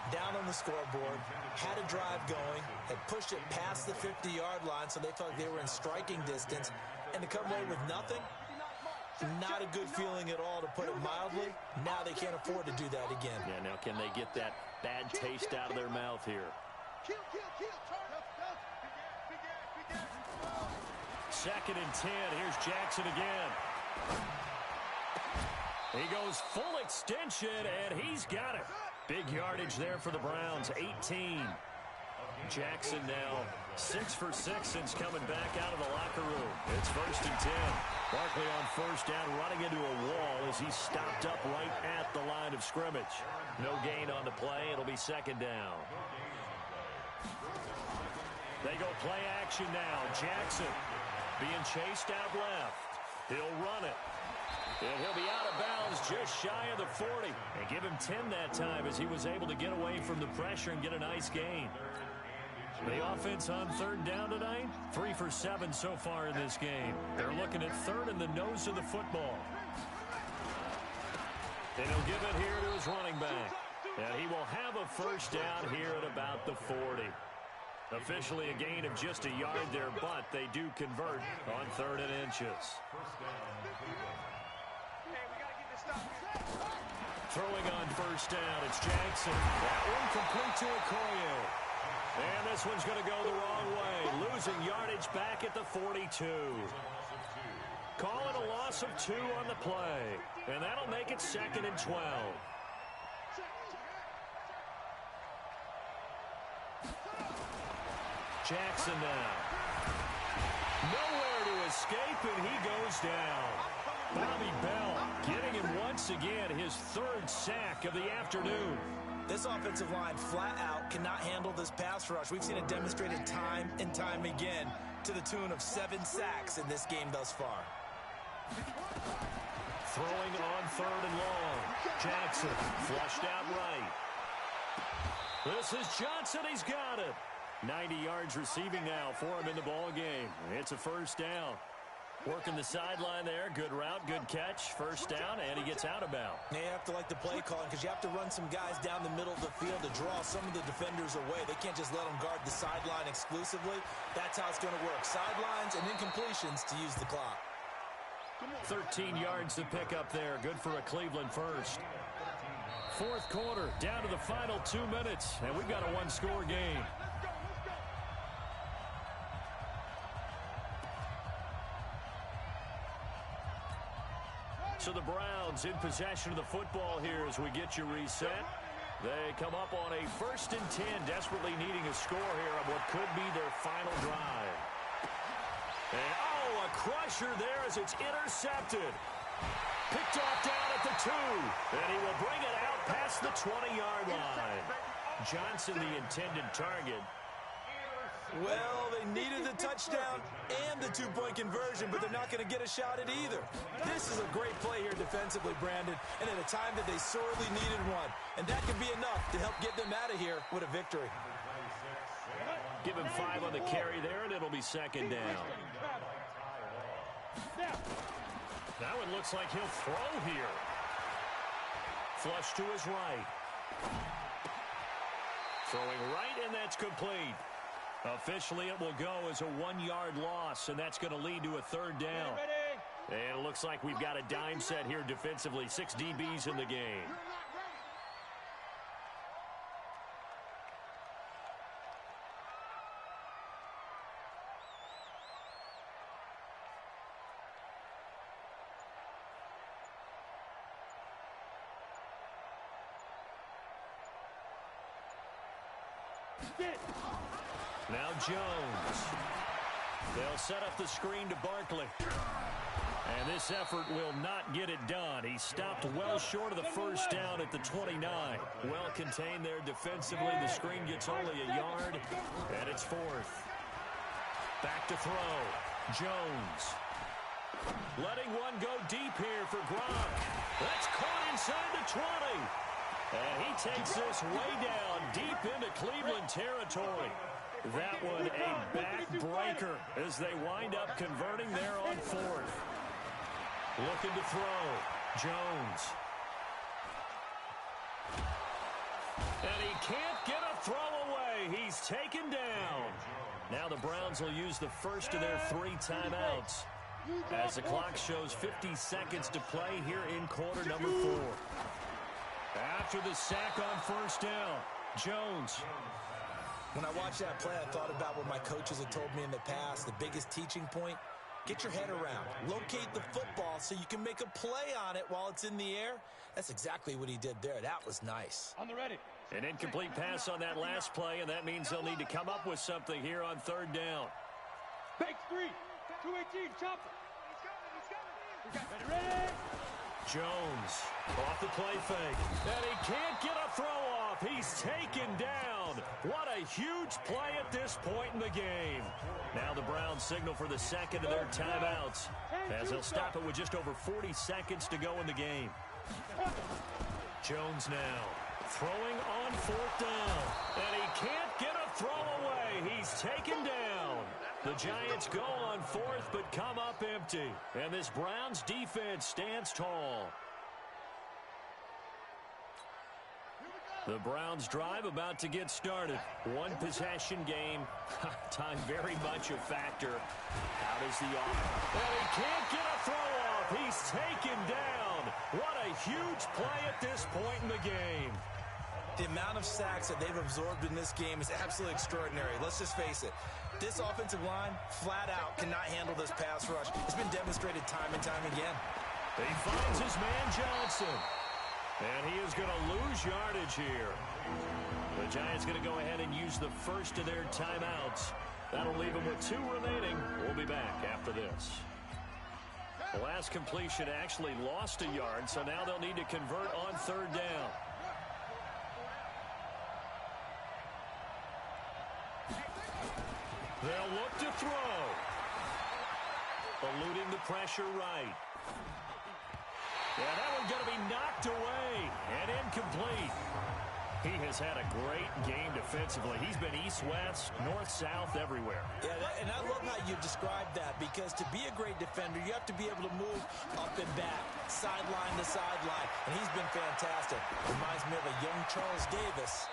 Down on the scoreboard, had a drive going, had pushed it past the 50-yard line, so they felt they were in striking distance, and to come away with nothing, not a good feeling at all, to put it mildly. Now they can't afford to do that again. Yeah, now can they get that bad taste out of their mouth here? 2nd and 10. Here's Jackson again. He goes full extension, and he's got it. Big yardage there for the Browns, 18. Jackson now 6 for 6 since coming back out of the locker room. It's 1st and 10. Barkley on 1st down, running into a wall as he's stopped up right at the line of scrimmage. No gain on the play. It'll be 2nd down. They go play action now. Jackson being chased out left. He'll run it. And he'll be out of bounds just shy of the 40. And give him 10 that time as he was able to get away from the pressure and get a nice gain. The offense on 3rd down tonight, 3 for 7 so far in this game. They're looking at 3rd in the nose of the football. And he'll give it here to his running back. And he will have a 1st down here at about the 40. Officially a gain of just a yard there, but they do convert on 3rd and inches. Throwing on 1st down, it's Jackson. That one complete to Okoye. And this one's going to go the wrong way. Losing yardage back at the 42. Call it a loss of 2 on the play. And that'll make it 2nd and 12. Jackson now. Nowhere to escape, and he goes down. Bobby Bell getting him once again his 3rd sack of the afternoon. This offensive line flat out cannot handle this pass rush. We've seen it demonstrated time and time again to the tune of 7 sacks in this game thus far. Throwing on 3rd and long. Jackson flushed out right. This is Johnson. He's got it. 90 yards receiving now for him in the ball game. It's a 1st down. Working the sideline there. Good route, good catch. 1st down, and he gets out of bounds. You have to like the play calling because you have to run some guys down the middle of the field to draw some of the defenders away. They can't just let them guard the sideline exclusively. That's how it's going to work. Sidelines and incompletions to use the clock. 13 yards to pick up there. Good for a Cleveland 1st. 4th quarter, down to the final 2 minutes, and we've got a 1-score game. So the Browns in possession of the football here as we get you reset. They come up on a 1st and 10, desperately needing a score here on what could be their final drive. And, oh, a crusher there as it's intercepted. Picked off down at the 2. And he will bring it out past the 20-yard line. Johnson the intended target. Well, they needed the touchdown and the two-point conversion, but they're not going to get a shot at either. This is a great play here defensively, Brandon, and at a time that they sorely needed one. And that could be enough to help get them out of here with a victory. Give him 5 on the carry there, and it'll be second down. Now it looks like he'll throw here. Flush to his right. Throwing right, and that's complete. Officially, it will go as a 1-yard loss, and that's going to lead to a third down. And it looks like we've got a dime set here defensively. 6 DBs in the game. Now Jones. They'll set up the screen to Barkley. And this effort will not get it done. He stopped well short of the first down at the 29. Well contained there defensively. The screen gets only a yard, and it's 4th. Back to throw. Jones. Letting one go deep here for Gronk. That's caught inside the 20. And he takes this way down deep into Cleveland territory. That one a backbreaker as they wind up converting there on 4th. Looking to throw. Jones. And he can't get a throw away. He's taken down. Now the Browns will use the first of their 3 timeouts as the clock shows 50 seconds to play here in quarter number 4. After the sack on first down, Jones. When I watched that play, I thought about what my coaches had told me in the past. The biggest teaching point, get your head around. Locate the football so you can make a play on it while it's in the air. That's exactly what he did there. That was nice. On the ready. An incomplete pass on that last play, and that means they'll need to come up with something here on third down. Fakes 3. 218. Chop it. He's coming. Ready. Jones off the play fake. And he can't get a throw off. He's taken down. What a huge play at this point in the game. Now the Browns signal for the second of their timeouts as they'll stop it with just over 40 seconds to go in the game. Jones now throwing on 4th down. And he can't get a throw away. He's taken down. The Giants go on 4th but come up empty. And this Browns defense stands tall. The Browns drive about to get started. 1 possession game. Time very much a factor. Out is the offense. And he can't get a throw off. He's taken down. What a huge play at this point in the game. The amount of sacks that they've absorbed in this game is absolutely extraordinary. Let's just face it. This offensive line, flat out, cannot handle this pass rush. It's been demonstrated time and time again. He finds his man Johnson. And he is going to lose yardage here. The Giants going to go ahead and use the first of their timeouts. That'll leave them with 2 remaining. We'll be back after this. The last completion actually lost a yard, so now they'll need to convert on third down. They'll look to throw. Eluding the pressure right. Yeah, that one's going to be knocked away and incomplete. He has had a great game defensively. He's been east-west, north-south, everywhere. Yeah, and I love how you described that, because to be a great defender, you have to be able to move up and back, sideline to sideline, and he's been fantastic. Reminds me of a young Charles Davis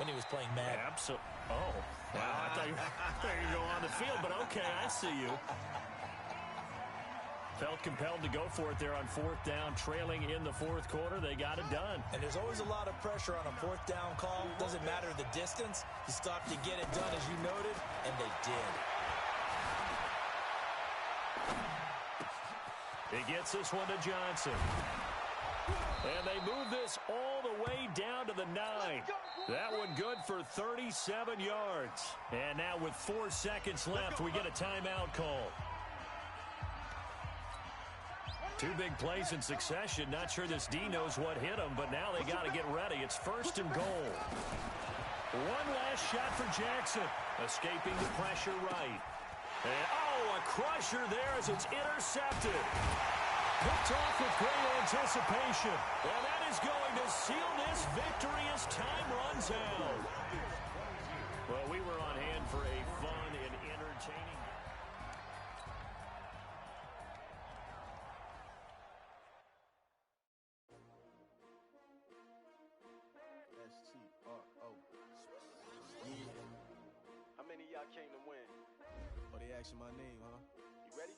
when he was playing Madden. Absolutely. Oh, wow. I thought you were going on the field, but okay, I see you. Felt compelled to go for it there on 4th down, trailing in the 4th quarter. They got it done. And there's always a lot of pressure on a 4th down call. Doesn't matter the distance. You stop to get it done, as you noted, and they did. He gets this one to Johnson. And they move this all the way down to the 9. That one good for 37 yards. And now with 4 seconds left, we get a timeout call. 2 big plays in succession. Not sure this D knows what hit him, but now they got to get ready. It's 1st and goal. One last shot for Jackson. Escaping the pressure right. And, oh, a crusher there as it's intercepted. Picked off with great anticipation. And that is going to seal this victory as time runs out. Well, we were on hand for a fun and entertaining game. S-T-R-O. Yeah. How many of y'all came to win? Oh, they asking my name, huh? You ready?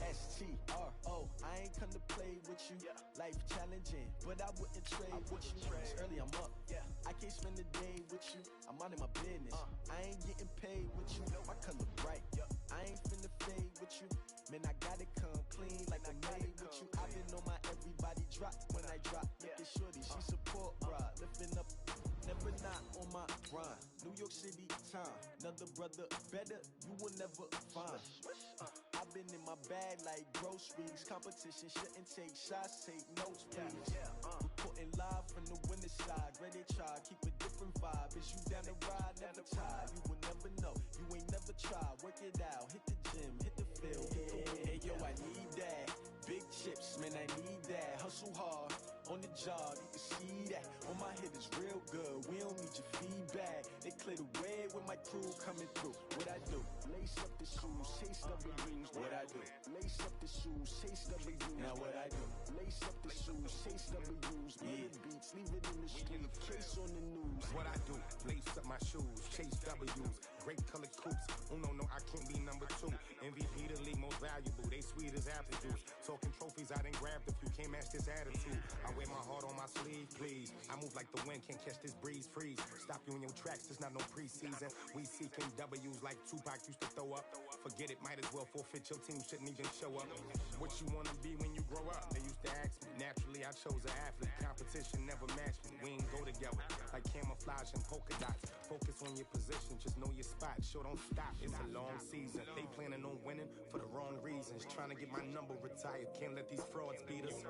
S-T-R-O. I ain't come to play with you. Yeah. Life challenging, but I wouldn't trade with you. It's early, I'm up. Yeah. I can't spend the day with you. I'm minding my business. I ain't getting paid with you. My color bright. I ain't finna fade with you. Man, I gotta come clean like I made with you. I've been on my everybody drop when I drop. Look at shorty, she support ride. Lifting up, never not on my grind. New York City time. Another brother better, you will never find. I've been in my bag like groceries. Competition shouldn't take shots, take notes, please. Reporting live from the winning side. Ready to try, keep a different vibe. Is you down the ride, never tired. You will never know, you ain't never tried. Work it out, hit the gym, hit the field. Hey yo, I need that. Big chips, man, I need that. Hustle hard, on the job, you can see that. On my hit is real good, we don't need your feedback. They clear the way with my crew coming through. What I do? Lace up the shoes, chase W's. What I do? Lace up the shoes, chase W's. Now what I do? Lace up the shoes, chase W's. Yeah. Beats, leave it in the street, case on the news. What I do? Lace up my shoes, chase W's. Great colored coops. No, I can't be number 2. MVP the league most valuable. They sweet as apple juice. Talking trophies, I done grabbed a few. Can't match this attitude. I wear my heart on my sleeve, please. I move like the wind, can't catch this breeze, freeze. Stop you in your tracks, it's not no preseason. We seeking W's like Tupac used to throw up. Forget it, might as well forfeit. Your team shouldn't even show up. What you wanna be when you grow up? They used to ask me. Naturally, I chose an athlete. Competition never matched me. We ain't go together like camouflage and polka dots. Focus on your position, just know your spot. Sure, don't stop. It's a long season. They planning on winning for the wrong reasons. Trying to get my number retired. Can't let these frauds beat us.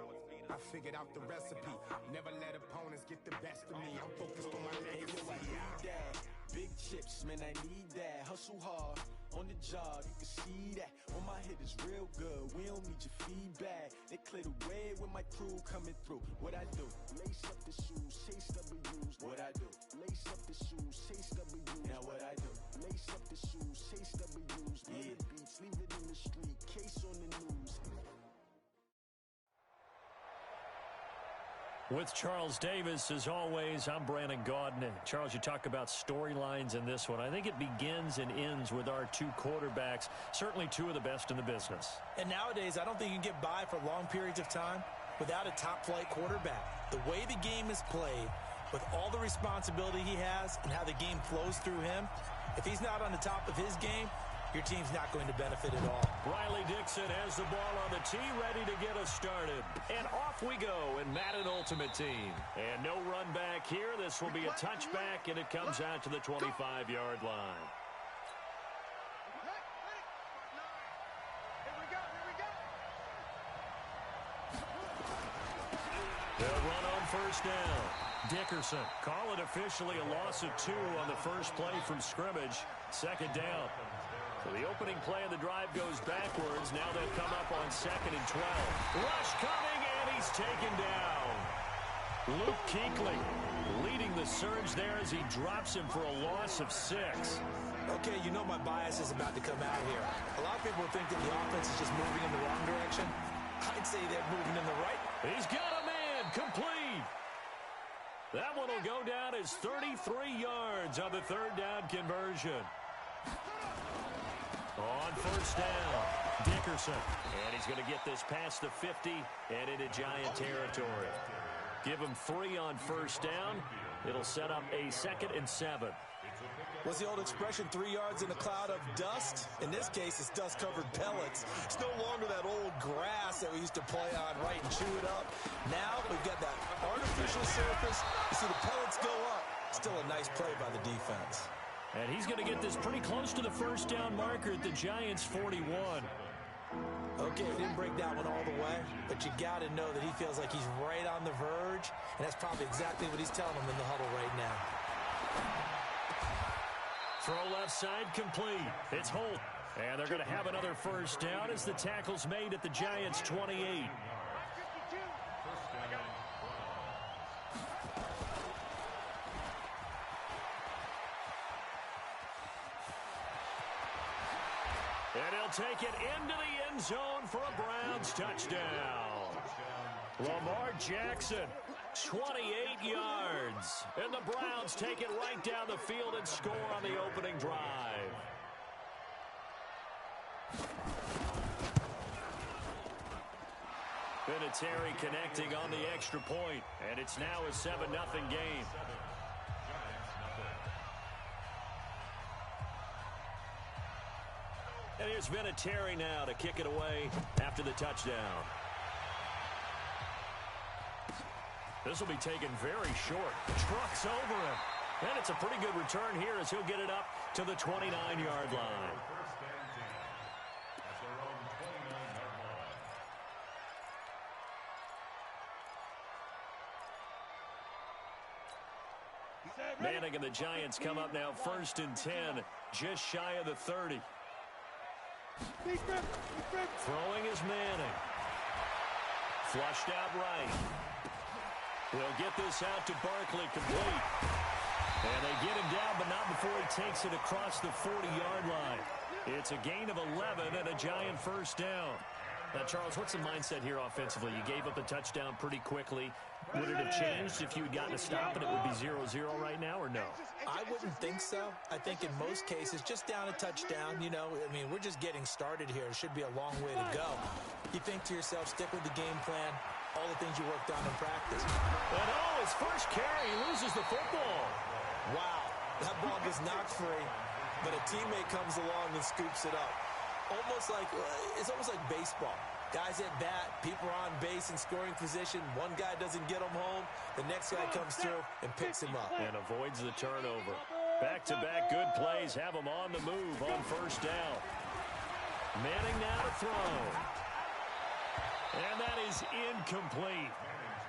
I figured out the recipe. Never let opponents get the best of me. I'm focused on my legacy. I need that. Big chips, man, I need that. Hustle hard, on the job, you can see that. On my hit is real good, we don't need your feedback. They clear the way with my crew coming through. What I do? Lace up the shoes, chase W's. What I do? Lace up the shoes, chase W's. Now what I do? Lace up the shoes, chase W's. Yeah. Beats, leave it in the street, case on the news. With Charles Davis, as always, I'm Brandon Gaudin. Charles, you talk about storylines in this one. I think it begins and ends with our two quarterbacks, certainly two of the best in the business. And nowadays, I don't think you can get by for long periods of time without a top-flight quarterback. The way the game is played, with all the responsibility he has and how the game flows through him, if he's not on the top of his game, your team's not going to benefit at all. Riley Dixon has the ball on the tee, ready to get us started. And off we go in Madden Ultimate Team. And no run back here. This will be a touchback, and it comes out to the 25-yard line. They'll run on first down. Dickerson, call it officially a loss of 2 on the first play from scrimmage. Second down. So the opening play of the drive goes backwards. Now they'll come up on 2nd and 12. Rush coming, and he's taken down. Luke Kuechly leading the surge there as he drops him for a loss of 6. Okay, you know my bias is about to come out here. A lot of people think that the offense is just moving in the wrong direction. I'd say they're moving in the right. He's got a man, complete. That one will go down as 33 yards on the third down conversion. On first down, Dickerson. And he's going to get this past the 50 and into Giant territory. Give him 3 on first down. It'll set up a 2nd and 7. What's the old expression, 3 yards in a cloud of dust? In this case, it's dust-covered pellets. It's no longer that old grass that we used to play on, right, and chew it up. Now we've got that artificial surface. You see the pellets go up. Still a nice play by the defense. And he's going to get this pretty close to the first down marker at the Giants' 41. Okay, he didn't break that one all the way, but you got to know that he feels like he's right on the verge, and that's probably exactly what he's telling them in the huddle right now. Throw left side complete. It's Holt. And they're going to have another first down as the tackle's made at the Giants' 28. And he'll take it into the end zone for a Browns touchdown. Lamar Jackson, 28 yards. And the Browns take it right down the field and score on the opening drive. Vinatieri connecting on the extra point, and it's now a 7-0 game. And here's Vinatieri now to kick it away after the touchdown. This will be taken very short. Trucks over him. And it's a pretty good return here as he'll get it up to the 29-yard line. Manning and the Giants come up now 1st and 10, just shy of the 30. Throwing is Manning. Flushed out right. They'll get this out to Barkley complete. And they get him down, but not before he takes it across the 40-yard line. It's a gain of 11 and a Giant first down. Now, Charles, what's the mindset here offensively? You gave up the touchdown pretty quickly. Would it have changed if you had gotten a stop and it would be 0-0 right now, or no? I wouldn't think so. I think in most cases, just down a touchdown, you know, I mean, we're just getting started here. It should be a long way to go. You think to yourself, stick with the game plan, all the things you worked on in practice. And his first carry, he loses the football. Wow, that ball gets knocked free, but a teammate comes along and scoops it up. It's almost like baseball. Guys at bat, people are on base in scoring position. One guy doesn't get him home. The next guy comes through and picks him up. And avoids the turnover. Back-to-back good plays have him on the move on first down. Manning now to throw. And that is incomplete.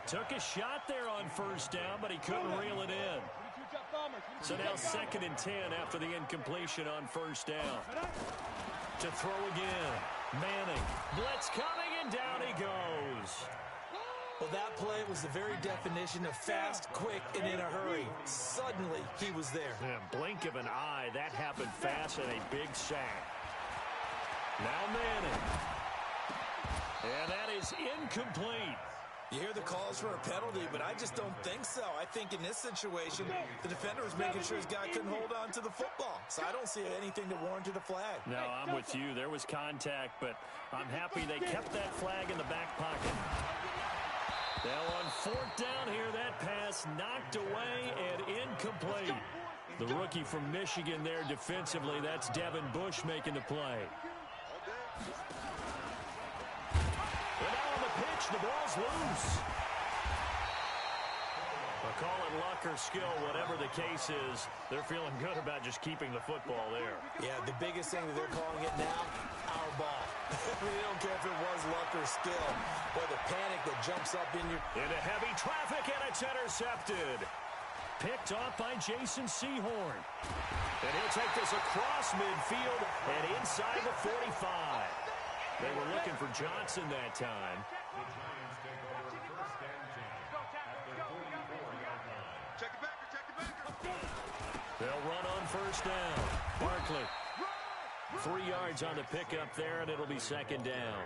Took a shot there on first down, but he couldn't reel it in. So now 2nd and 10 after the incompletion on first down. To throw again. Manning. Blitz coming, and down he goes. Well, that play was the very definition of fast, quick, and in a hurry. Suddenly, he was there. Yeah, blink of an eye. That happened fast and a big sack. Now Manning. And that is incomplete. You hear the calls for a penalty, but I just don't think so. I think in this situation, the defender was making sure his guy couldn't hold on to the football. So I don't see anything that warranted a flag. No, I'm with you. There was contact, but I'm happy they kept that flag in the back pocket. Now on 4th down here, that pass knocked away and incomplete. The rookie from Michigan there defensively, that's Devin Bush making the play. And now on the pitch, the ball's loose. We'll call it luck or skill, whatever the case is. They're feeling good about just keeping the football there. Yeah, the biggest thing that they're calling it now, our ball. We don't care if it was luck or skill. Or the panic that jumps up in your... Into heavy traffic, and it's intercepted. Picked off by Jason Sehorn. And he'll take this across midfield and inside the 45. They were looking for Johnson that time. They'll run on first down. Barkley. 3 yards on the pickup there, and it'll be 2nd down.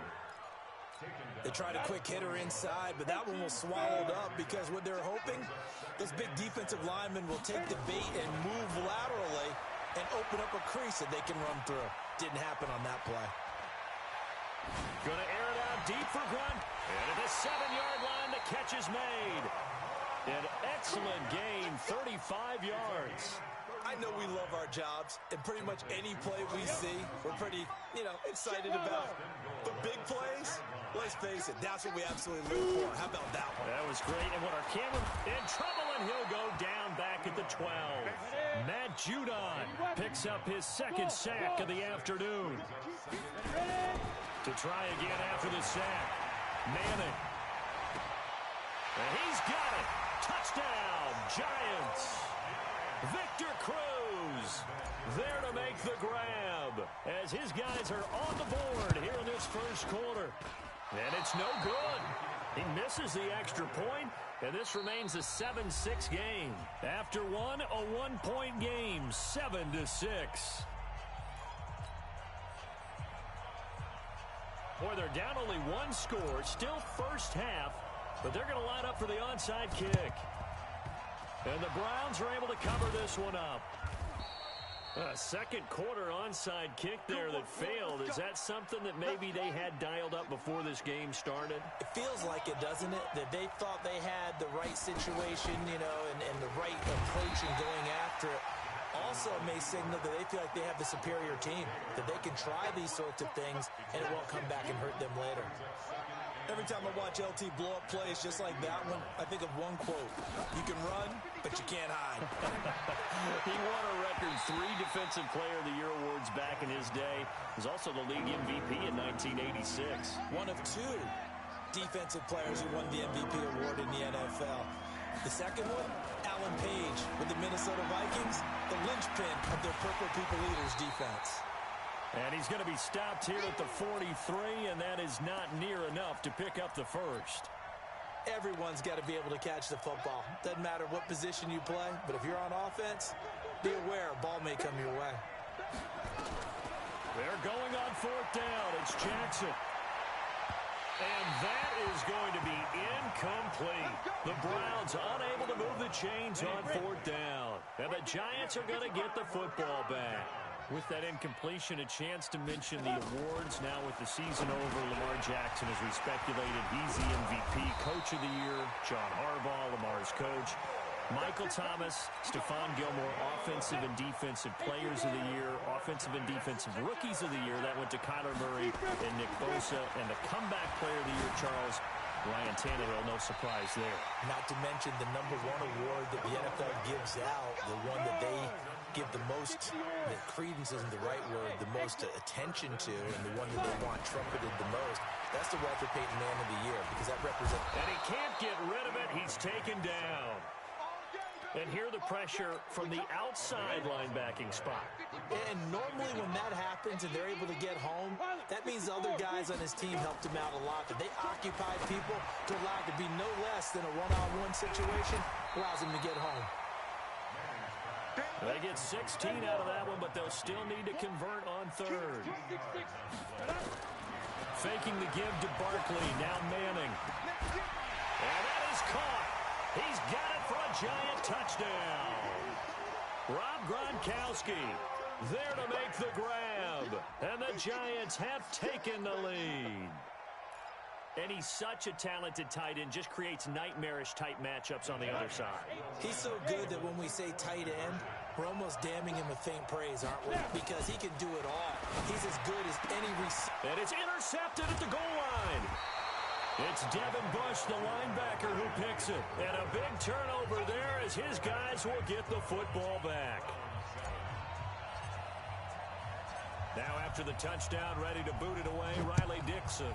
They tried a quick hitter inside, but that one was swallowed up because what they're hoping, those big defensive linemen will take the bait and move laterally and open up a crease that they can run through. Didn't happen on that play. Going to air it out deep for Grunt. And at the 7-yard line, the catch is made. An excellent gain, 35 yards. I know we love our jobs, and pretty much any play we see, we're pretty, excited about. But big plays, let's face it, that's what we absolutely live for. How about that one? That was great, and what our camera in trouble, and he'll go down back at the 12. Matt Judon picks up his 2nd sack of the afternoon. To try again after the sack. Manning. And he's got it. Touchdown, Giants. Victor Cruz goes. There to make the grab as his guys are on the board here in this first quarter. And it's no good. He misses the extra point, and this remains a 7-6 game. After one, a one-point game, 7-6. Boy, they're down only one score, still first half, but they're going to line up for the onside kick. And the Browns are able to cover this one up. A second quarter onside kick there that failed. Is that something that maybe they had dialed up before this game started? It feels like it, doesn't it? That they thought they had the right situation, you know, and the right approach in going after it. Also may signal that they feel like they have the superior team, that they can try these sorts of things and it won't come back and hurt them later. Every time I watch LT blow up plays just like that one, I think of one quote. You can run, but you can't hide. He won a record 3 Defensive Player of the Year awards back in his day. He was also the league MVP in 1986. One of 2 defensive players who won the MVP award in the NFL. The second one, Alan Page with the Minnesota Vikings, the linchpin of their Purple People Eaters defense. And he's going to be stopped here at the 43, and that is not near enough to pick up the first. Everyone's got to be able to catch the football. Doesn't matter what position you play, but if you're on offense, be aware a ball may come your way. They're going on 4th down. It's Jackson. And that is going to be incomplete. The Browns unable to move the chains on 4th down. And the Giants are going to get the football back. With that incompletion, a chance to mention the awards. Now with the season over, Lamar Jackson, as we speculated, he's the MVP, Coach of the Year. John Harbaugh, Lamar's coach. Michael Thomas, Stephon Gilmore, Offensive and Defensive Players of the Year, Offensive and Defensive Rookies of the Year. That went to Kyler Murray and Nick Bosa. And the Comeback Player of the Year, Charles, Ryan Tannehill, no surprise there. Not to mention the #1 award that the NFL gives out, the one that they give the most, that credence isn't the right word, the most attention to, and the one that they want trumpeted the most. That's the Walter Payton Man of the Year, because that represents... And he can't get rid of it. He's taken down. And here the pressure from the outside linebacking spot. And normally when that happens and they're able to get home, that means other guys on his team helped him out a lot. That they occupy people to allow it to be no less than a one-on-one situation, allows him to get home. They get 16 out of that one, but they'll still need to convert on 3rd. Faking the give to Barkley, now Manning. And that is caught. He's got it for a Giant touchdown. Rob Gronkowski there to make the grab. And the Giants have taken the lead. And he's such a talented tight end, just creates nightmarish-type matchups on the other side. He's so good that when we say tight end, we're almost damning him with faint praise, aren't we? Because he can do it all. He's as good as any receiver. And it's intercepted at the goal line. It's Devin Bush, the linebacker, who picks it. And a big turnover there as his guys will get the football back. Now after the touchdown, ready to boot it away, Riley Dixon.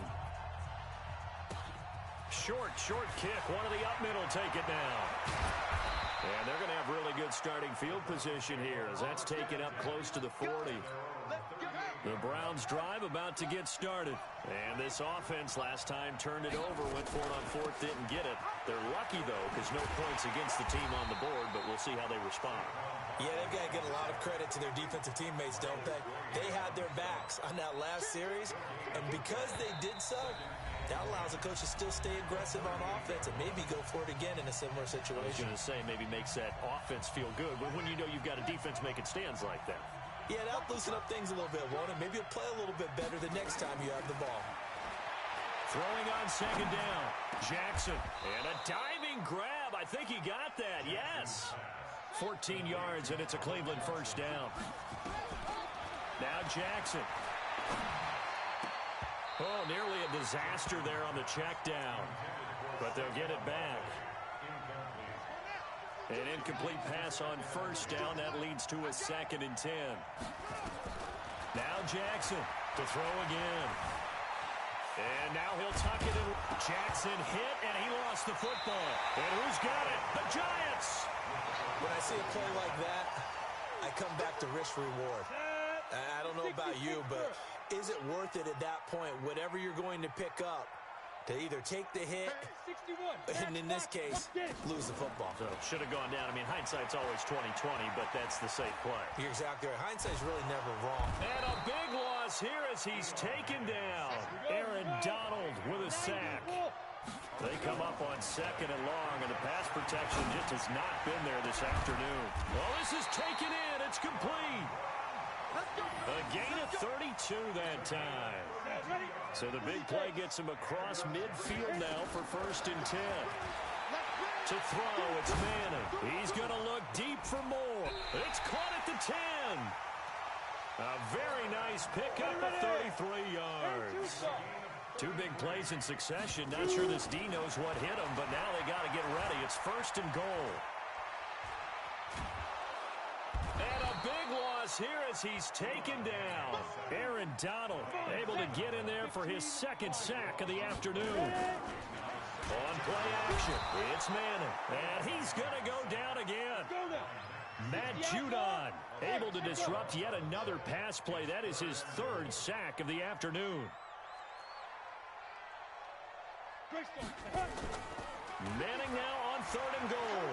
Short kick. One of the up middle take it now. And they're going to have really good starting field position here as that's taken up close to the 40. The Browns drive about to get started. And this offense last time turned it over, went for it on 4th, didn't get it. They're lucky, though, because no points against the team on the board, but we'll see how they respond. Yeah, they've got to get a lot of credit to their defensive teammates, don't they? They had their backs on that last series, and because they did so, that allows the coach to still stay aggressive on offense and maybe go for it again in a similar situation. I was going to say maybe makes that offense feel good, but when you know you've got a defense making stands like that. Yeah, that'll loosen up things a little bit, won't it? Maybe you'll play a little bit better the next time you have the ball. Throwing on 2nd down, Jackson. And a diving grab. I think he got that, yes. 14 yards, and it's a Cleveland first down. Now Jackson. Oh, nearly a disaster there on the check down. But they'll get it back. An incomplete pass on 1st down. That leads to a 2nd and 10. Now Jackson to throw again. And now he'll tuck it in. Jackson hit, and he lost the football. And who's got it? The Giants! When I see a play like that, I come back to risk reward. I don't know about you, but is it worth it at that point, whatever you're going to pick up, to either take the hit, and in this case, lose the football? So should have gone down. I mean, hindsight's always 20/20, but that's the safe play. You're exactly right. Hindsight's really never wrong. And a big loss here as he's taken down. Aaron Donald with a sack. They come up on 2nd and long, and the pass protection just has not been there this afternoon. Well, this is taken in. It's complete. A gain of 32 that time. So the big play gets him across midfield now for 1st and 10. To throw, it's Manning. He's going to look deep for more. It's caught at the 10. A very nice pickup of 33 yards. 2 big plays in succession. Not sure this D knows what hit him, but now they got to get ready. It's 1st and goal. And a big loss here as he's taken down. Aaron Donald able to get in there for his 2nd sack of the afternoon. On play action, it's Manning. And he's going to go down again. Matt Judon able to disrupt yet another pass play. That is his 3rd sack of the afternoon. Manning now on 3rd and goal.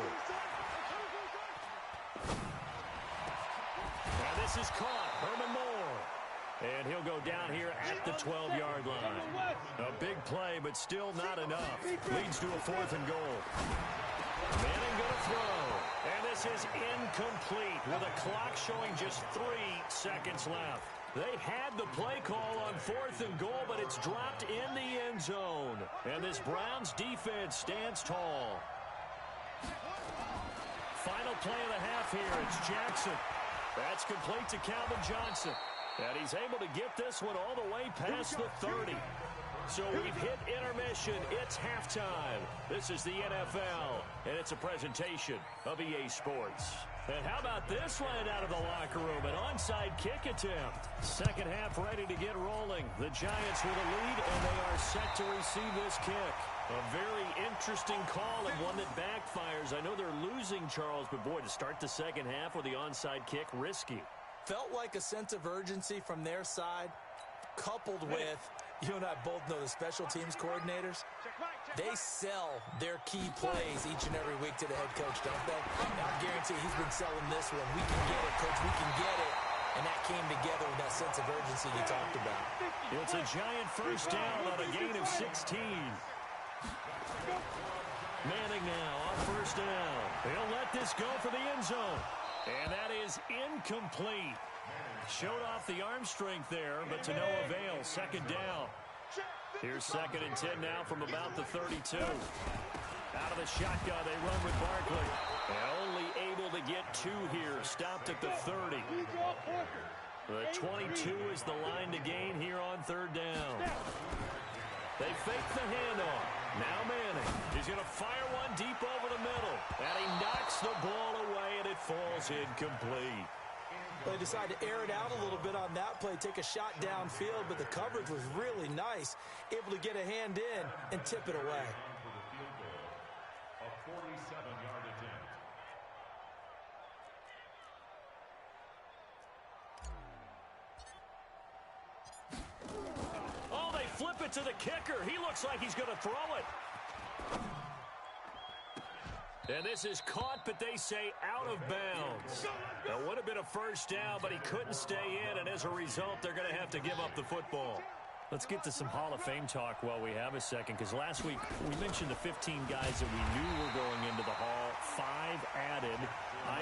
And this is caught. Herman Moore. And he'll go down here at the 12-yard line. A big play, but still not enough. Leads to a 4th and goal. Manning going to throw. And this is incomplete with a clock showing just 3 seconds left. They had the play call on 4th and goal, but it's dropped in the end zone. And this Browns defense stands tall. Final play of the half here. It's Jackson. That's complete to Calvin Johnson. And he's able to get this one all the way past the 30. So we've hit intermission. It's halftime. This is the NFL, and it's a presentation of EA Sports. And how about this line out of the locker room? An onside kick attempt. Second half ready to get rolling. The Giants with a lead, and they are set to receive this kick. A very interesting call and one that backfires. I know they're losing, Charles, but boy, to start the second half with the onside kick, risky. Felt like a sense of urgency from their side, coupled with, you and I both know the special teams coordinators, they sell their key plays each and every week to the head coach, don't they? Now, I guarantee he's been selling this one. We can get it, coach, we can get it. And that came together with that sense of urgency you talked about. It's a giant 1st down on a gain of 16. Manning now on 1st down. He'll let this go for the end zone. And that is incomplete. Showed off the arm strength there, but to no avail. 2nd down. Here's 2nd and 10 now from about the 32. Out of the shotgun, they run with Barkley. And only able to get 2 here. Stopped at the 30. The 22 is the line to gain here on 3rd down. They fake the handoff. Now Manning. He's going to fire one deep over the middle. And he knocks the ball away, and it falls incomplete. They decided to air it out a little bit on that play, take a shot downfield, but the coverage was really nice. Able to get a hand in and tip it away. A 47-yard attempt. Oh, they flip it to the kicker. He looks like he's going to throw it. And this is caught, but they say out of bounds. That would have been a 1st down, but he couldn't stay in, and as a result, they're going to have to give up the football. Let's get to some Hall of Fame talk while we have a second, because last week we mentioned the 15 guys that we knew were going into the Hall. 5 added: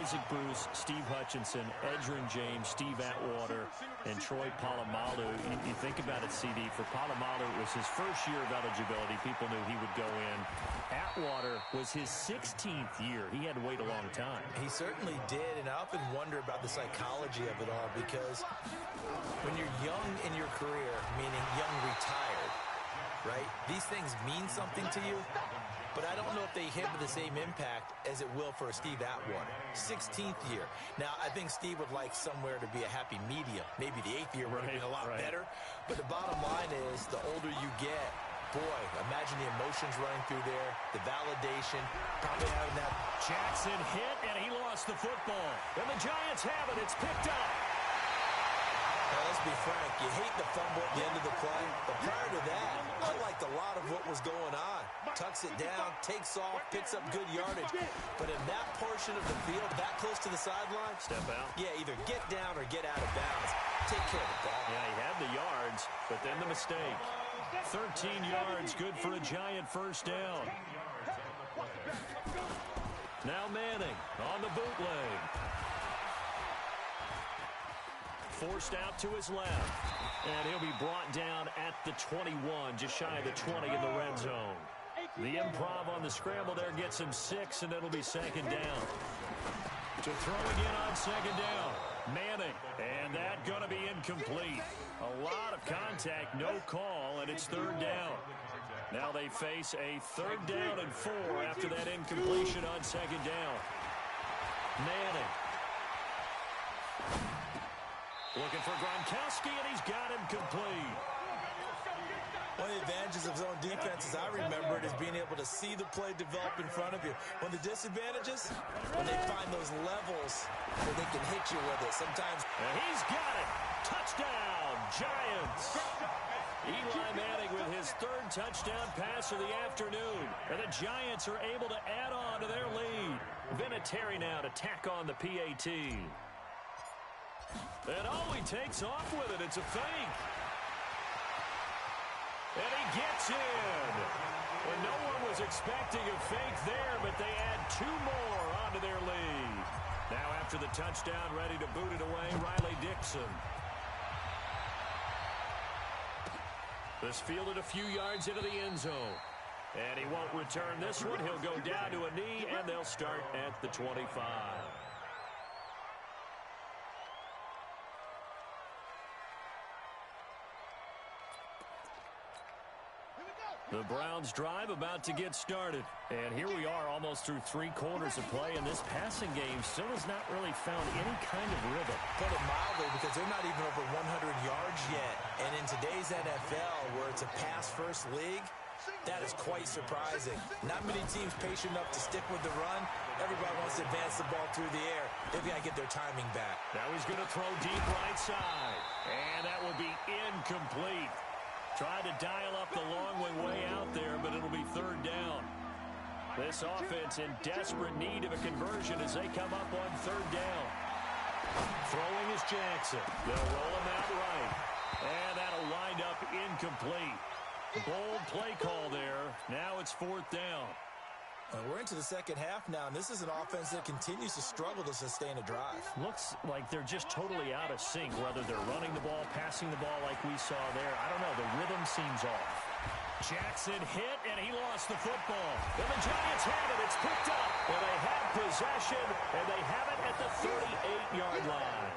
Isaac Bruce, Steve Hutchinson, Edgerrin James, Steve Atwater, and Troy Polamalu. You think about it, CD, for Polamalu, it was his first year of eligibility. People knew he would go in. Atwater was his 16th year. He had to wait a long time. He certainly did, and I often wonder about the psychology of it all, because when you're young in your career, meaning young retired, right, these things mean something to you, but I don't know if they hit with the same impact as it will for a Steve Atwater. 16th year. Now, I think Steve would like somewhere to be a happy medium. Maybe the 8th year would have been a lot better. But the bottom line is, the older you get, boy, imagine the emotions running through there, the validation, probably having that. Jackson hit, and he lost the football. And the Giants have it. It's picked up. Now, let's be frank, you hate the fumble at the end of the play, but prior to that, I liked a lot of what was going on. Tucks it down, takes off, picks up good yardage. But in that portion of the field, that close to the sideline, step out. Yeah, either get down or get out of bounds. Take care of the ball. Yeah, he had the yards, but then the mistake. 13 yards, good for a Giant first down. Now Manning on the bootleg. Forced out to his left. And he'll be brought down at the 21, just shy of the 20 in the red zone. The improv on the scramble there gets him 6, and it'll be second down. To throw again on second down. Manning, and that going to be incomplete. A lot of contact, no call, and it's third down. Now they face a 3rd down and 4 after that incompletion on second down. Manning. Looking for Gronkowski, and he's got him complete. One of the advantages of zone defense, as I remember it, is being able to see the play develop in front of you. One of the disadvantages, when they find those levels where they can hit you with it. Sometimes. And he's got it. Touchdown, Giants. Eli Manning with his 3rd touchdown pass of the afternoon. And the Giants are able to add on to their lead. Vinatieri now to tack on the PAT. And he takes off with it. It's a fake. And he gets in. And no one was expecting a fake there, but they add 2 more onto their lead. Now after the touchdown, ready to boot it away, Riley Dixon. This fielded a few yards into the end zone. And he won't return this one. He'll go down to a knee, and they'll start at the 25. The Browns drive about to get started. And here we are almost through 3 quarters of play, and this passing game still has not really found any kind of rhythm. Put it mildly, because they're not even over 100 yards yet. And in today's NFL, where it's a pass-first league, that is quite surprising. Not many teams patient enough to stick with the run. Everybody wants to advance the ball through the air. They've got to get their timing back. Now he's going to throw deep right side. And that will be incomplete. Tried to dial up the long way out there, but it'll be 3rd down. This offense in desperate need of a conversion as they come up on 3rd down. Throwing is Jackson. They'll roll him out right. And that'll wind up incomplete. Bold play call there. Now it's 4th down. We're into the second half now, and this is an offense that continues to struggle to sustain a drive. Looks like they're just totally out of sync, whether they're running the ball, passing the ball like we saw there. I don't know. The rhythm seems off. Jackson hit, and he lost the football. And the Giants have it. It's picked up. And they have possession, and they have it at the 38-yard line.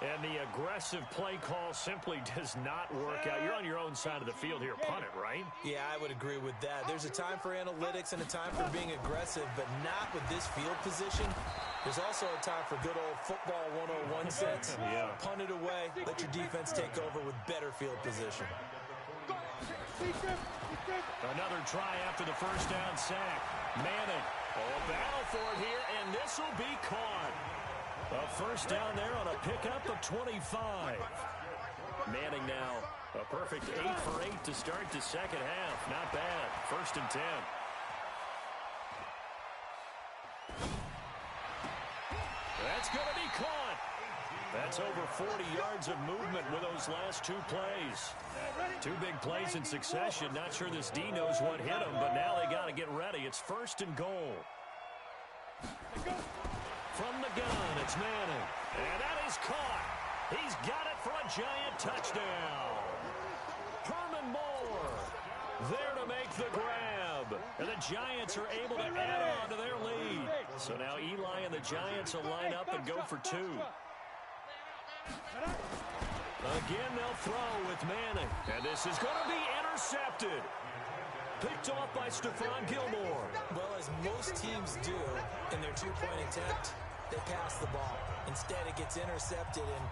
And the aggressive play call simply does not work out. You're on your own side of the field here. Punt it, right? Yeah, I would agree with that. There's a time for analytics and a time for being aggressive, but not with this field position. There's also a time for good old football 101 sense. Yeah. Punt it away. Let your defense take over with better field position. Another try after the first down sack. Manning. A battle for it here, and this will be caught. A first down there on a pickup of 25. Manning now a perfect 8 for 8 to start the second half. Not bad. 1st and 10. That's going to be caught. That's over 40 yards of movement with those last 2 plays. 2 big plays in succession. Not sure this D knows what hit him, but now they got to get ready. It's 1st and goal. From the gun, it's Manning. And that is caught. He's got it for a Giant touchdown. Herman Moore there to make the grab. And the Giants are able to add on to their lead. So now Eli and the Giants will line up and go for 2. Again, they'll throw with Manning. And this is going to be intercepted. Picked off by Stephon Gilmore. Well, as most teams do in their 2-point attempt, they pass the ball. Instead, it gets intercepted. And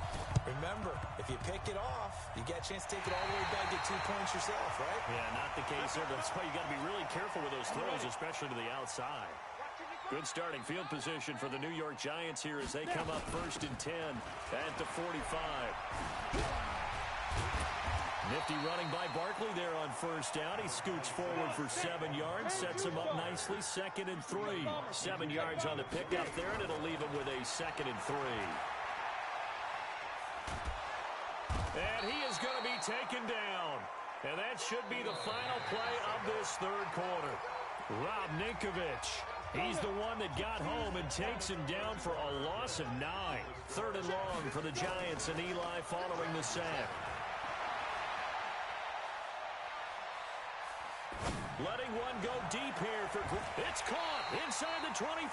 remember, if you pick it off, you get a chance to take it all the way back, get 2 points yourself, right? Yeah, not the case there. That's why you got to be really careful with those throws, especially to the outside. Good starting field position for the New York Giants here as they come up 1st and 10 at the 45. Nifty running by Barkley there on 1st down. He scoots forward for 7 yards, sets him up nicely, 2nd and 3. 7 yards on the pickup there, and it'll leave him with a 2nd and 3. And he is going to be taken down. And that should be the final play of this 3rd quarter. Rob Ninkovich. He's the one that got home and takes him down for a loss of 9. 3rd and long for the Giants, and Eli following the sack. Letting one go deep here for... It's caught inside the 25.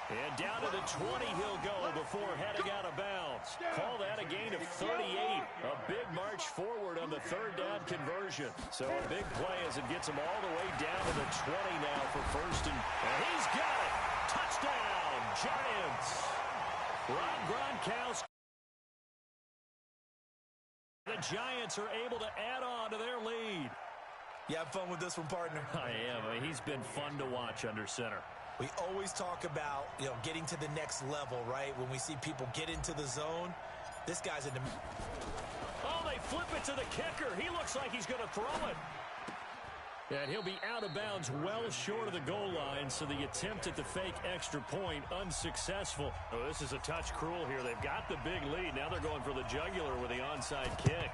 And down to the 20 he'll go before heading out of bounds. Call that a gain of 38. A big march forward on the 3rd down conversion. So a big play as it gets him all the way down to the 20 now for 1st and he's got it. Touchdown, Giants. Rob Gronkowski. The Giants are able to add on to their lead. You have fun with this one, partner? I am. I mean, he's been fun to watch under center. We always talk about, getting to the next level, right? When we see people get into the zone, this guy's in the... Oh, they flip it to the kicker. He looks like he's going to throw it. And he'll be out of bounds well short of the goal line, so the attempt at the fake extra point unsuccessful. Oh, this is a touch cruel here. They've got the big lead. Now they're going for the jugular with the onside kick.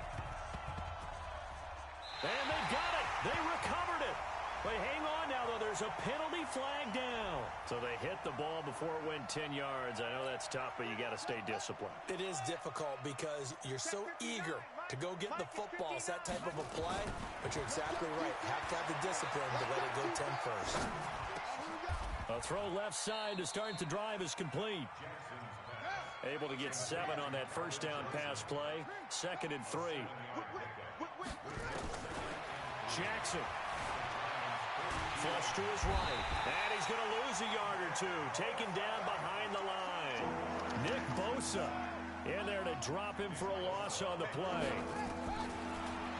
And they've got it. They recovered it. But hang on now, though. There's a penalty flag down. So they hit the ball before it went 10 yards. I know that's tough, but you got to stay disciplined. It is difficult because you're so eager to go get the football. It's that type of a play. But you're exactly right. Have to have the discipline to let it go 10 first. A throw left side to start the drive is complete. Able to get 7 on that 1st down pass play. 2nd and 3. Jackson. Flush to his right. And he's going to lose a yard or 2. Taken down behind the line. Nick Bosa in there to drop him for a loss on the play.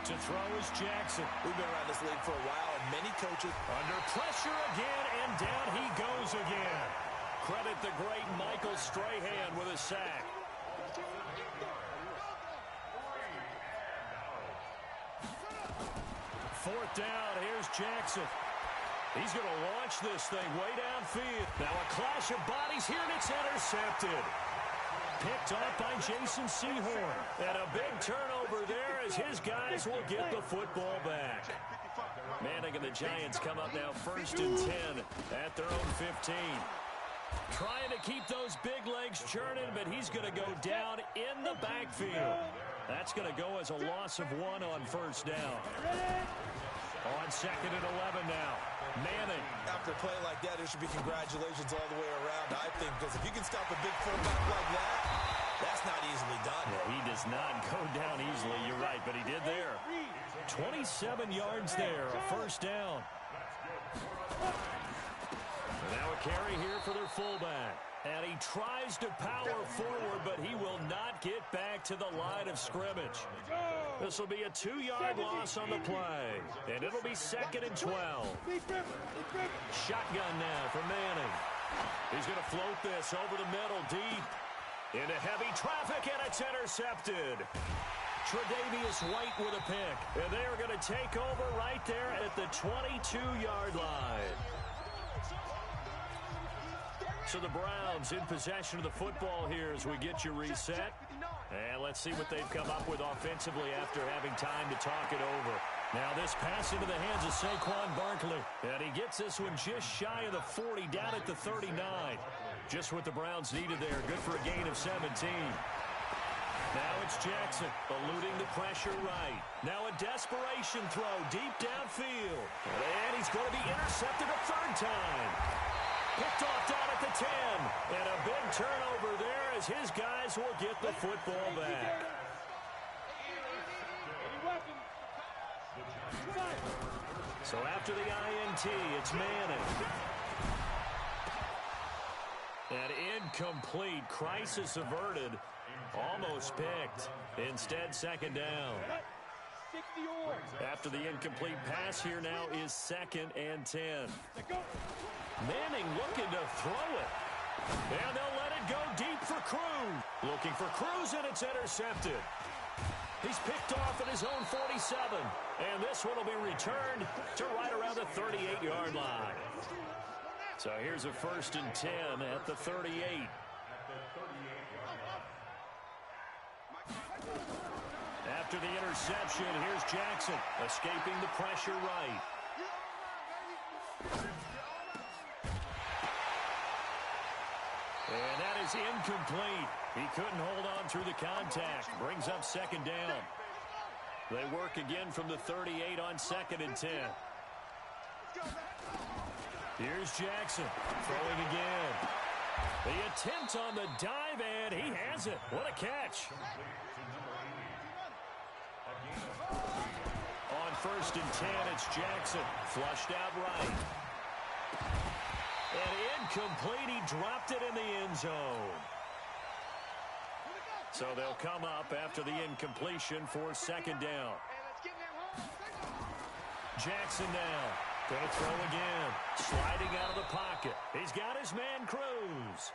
To throw is Jackson. We've been around this league for a while, and many coaches... Under pressure again, and down he goes again. Credit the great Michael Strahan with a sack. 4th down, here's Jackson. He's going to launch this thing way downfield. Now a clash of bodies here, and it's intercepted. Picked off by Jason Sehorn. And a big turnover there as his guys will get the football back. Manning and the Giants come up now 1st and 10 at their own 15. Trying to keep those big legs churning, but he's going to go down in the backfield. That's going to go as a loss of 1 on 1st down. On 2nd and 11 now. Manning. After a play like that, there should be congratulations all the way around, I think, because if you can stop a big fullback like that, that's not easily done. Yeah, he does not go down easily, you're right, but he did there. 27 yards there, a 1st down. Now a carry here for their fullback. And he tries to power forward, but he will not get back to the line of scrimmage. This will be a 2-yard loss on the play. And it'll be 2nd and 12. Shotgun now for Manning. He's going to float this over the middle deep. Into heavy traffic, and it's intercepted. Tre'Davious White with a pick. And they are going to take over right there at the 22-yard line. So the Browns in possession of the football here as we get you reset. And let's see what they've come up with offensively after having time to talk it over. Now this pass into the hands of Saquon Barkley. And he gets this one just shy of the 40, down at the 39. Just what the Browns needed there. Good for a gain of 17. Now it's Jackson, eluding the pressure right. Now a desperation throw deep downfield. And he's going to be intercepted a 3rd time. Picked off down at the 10. And a big turnover there as his guys will get the football back. So after the INT, it's Manning. And incomplete. Crisis averted. Almost picked. Instead, second down. After the incomplete pass, here now is 2nd and 10. Manning looking to throw it. And they'll let it go deep for Cruz. Looking for Cruz, and it's intercepted. He's picked off at his own 47. And this one will be returned to right around the 38-yard line. So here's a 1st and 10 at the 38. After the interception, here's Jackson escaping the pressure right. And that is incomplete. He couldn't hold on through the contact. Brings up 2nd down. They work again from the 38 on 2nd and 10. Here's Jackson throwing again. The attempt on the dive, and he has it. What a catch. On 1st and 10, it's Jackson. Flushed out right. And incomplete. He dropped it in the end zone. So they'll come up after the incompletion for 2nd down. Jackson now. Going to throw again. Sliding out of the pocket. He's got his man Cruz.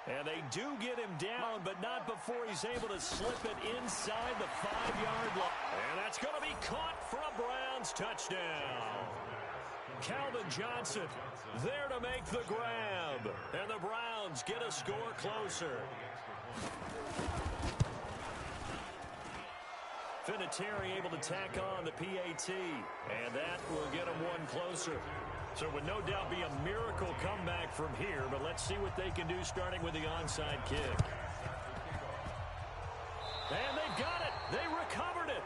And they do get him down, but not before he's able to slip it inside the 5-yard line. And that's going to be caught for a Browns touchdown. Calvin Johnson there to make the grab. And the Browns get a score closer. Vinatieri able to tack on the PAT. And that will get him one closer. So it would no doubt be a miracle comeback from here, but let's see what they can do starting with the onside kick. And they've got it. They recovered it.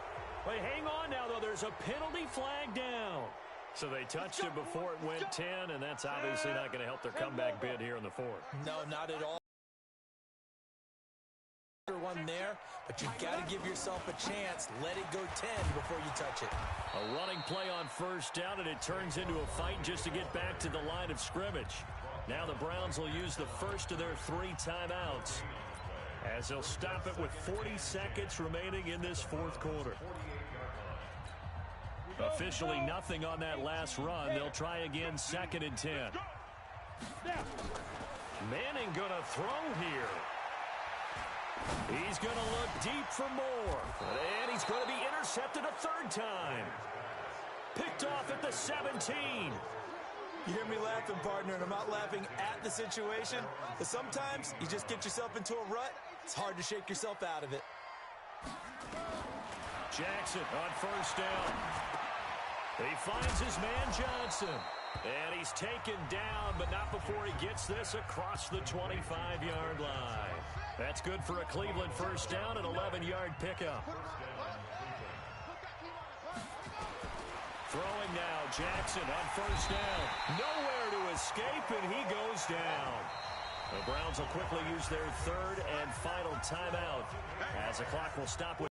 Wait, hang on now, though. There's a penalty flag down. So they touched it before it went 10, and that's obviously not going to help their comeback bid here in the 4th. No, not at all. One there, but you've got to give yourself a chance. Let it go 10 before you touch it. A running play on 1st down, and it turns into a fight just to get back to the line of scrimmage. Now the Browns will use the first of their 3 timeouts as they'll stop it with 40 seconds remaining in this 4th quarter. Officially nothing on that last run. They'll try again 2nd and 10. Manning gonna throw here. He's going to look deep for more. And he's going to be intercepted a 3rd time. Picked off at the 17. You hear me laughing, partner, and I'm not laughing at the situation. But sometimes you just get yourself into a rut. It's hard to shake yourself out of it. Jackson on 1st down. He finds his man Johnson. And he's taken down, but not before he gets this across the 25-yard line. That's good for a Cleveland 1st down, an 11-yard pickup. Throwing now, Jackson on 1st down. Nowhere to escape, and he goes down. The Browns will quickly use their 3rd and final timeout as the clock will stop with.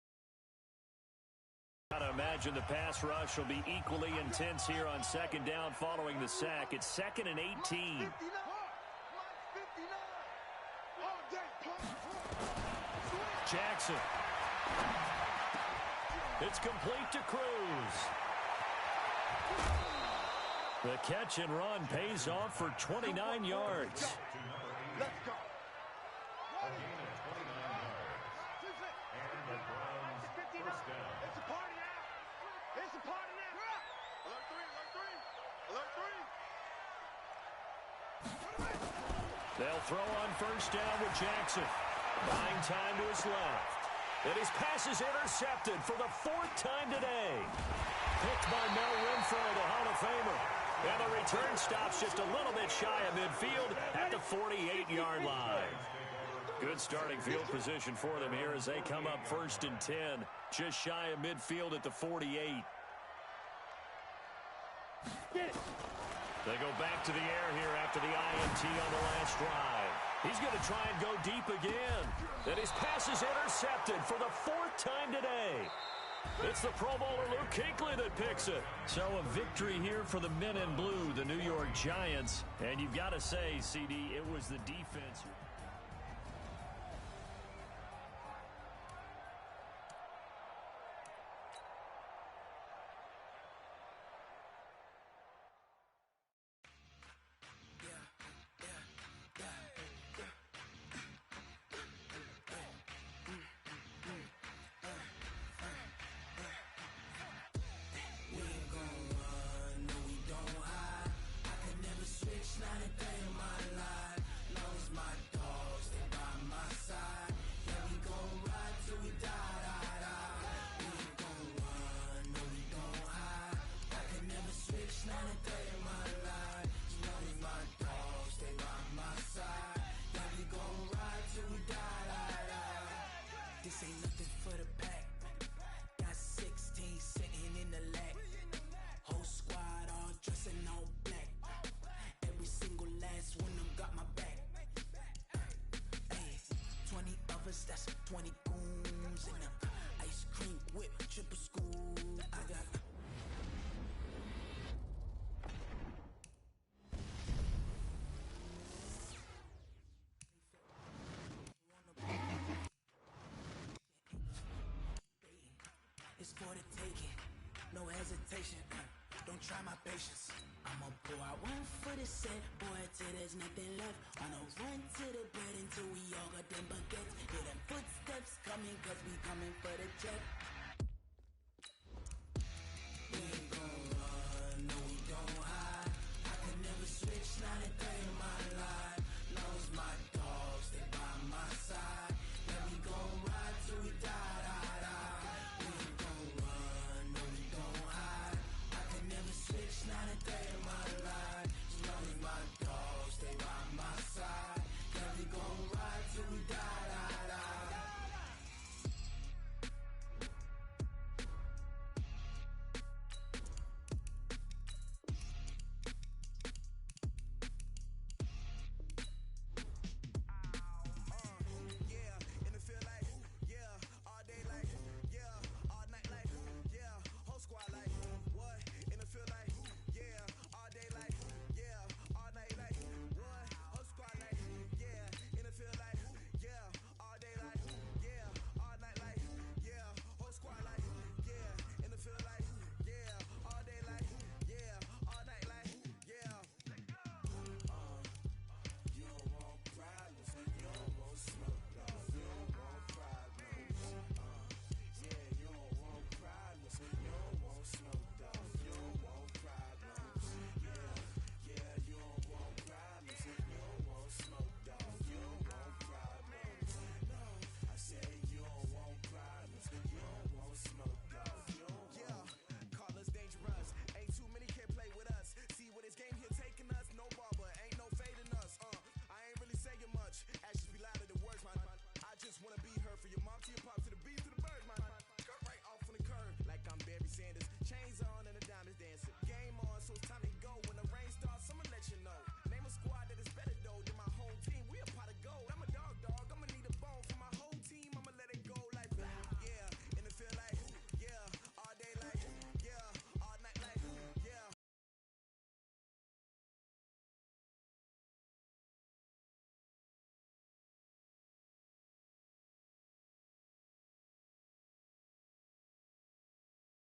I imagine the pass rush will be equally intense here on 2nd down following the sack. It's 2nd and 18. Jackson. It's complete to Cruz. The catch and run pays off for 29 yards. Let's go. It's a party now. It's a party now. Alert 3. They'll throw on 1st down with Jackson. Buying time to his left. And his pass is intercepted for the 4th time today. Picked by Mel Renfro, the Hall of Famer. And the return stops just a little bit shy of midfield at the 48-yard line. Good starting field position for them here as they come up 1st and 10. Just shy of midfield at the 48. They go back to the air here after the INT on the last drive. He's going to try and go deep again. And his pass is intercepted for the 4th time today. It's the Pro Bowler Luke Kuechly that picks it. So a victory here for the men in blue, the New York Giants. And you've got to say, CD, it was the defense. that's 20 goons in the ice cream whip, triple scoop. I got it's for the taking, no hesitation. Don't try my patience. I'ma pour out one for the set, boy, till there's nothing left. On a run to the bed until we all got them baguettes. Hear them footsteps coming, cause we coming for the check.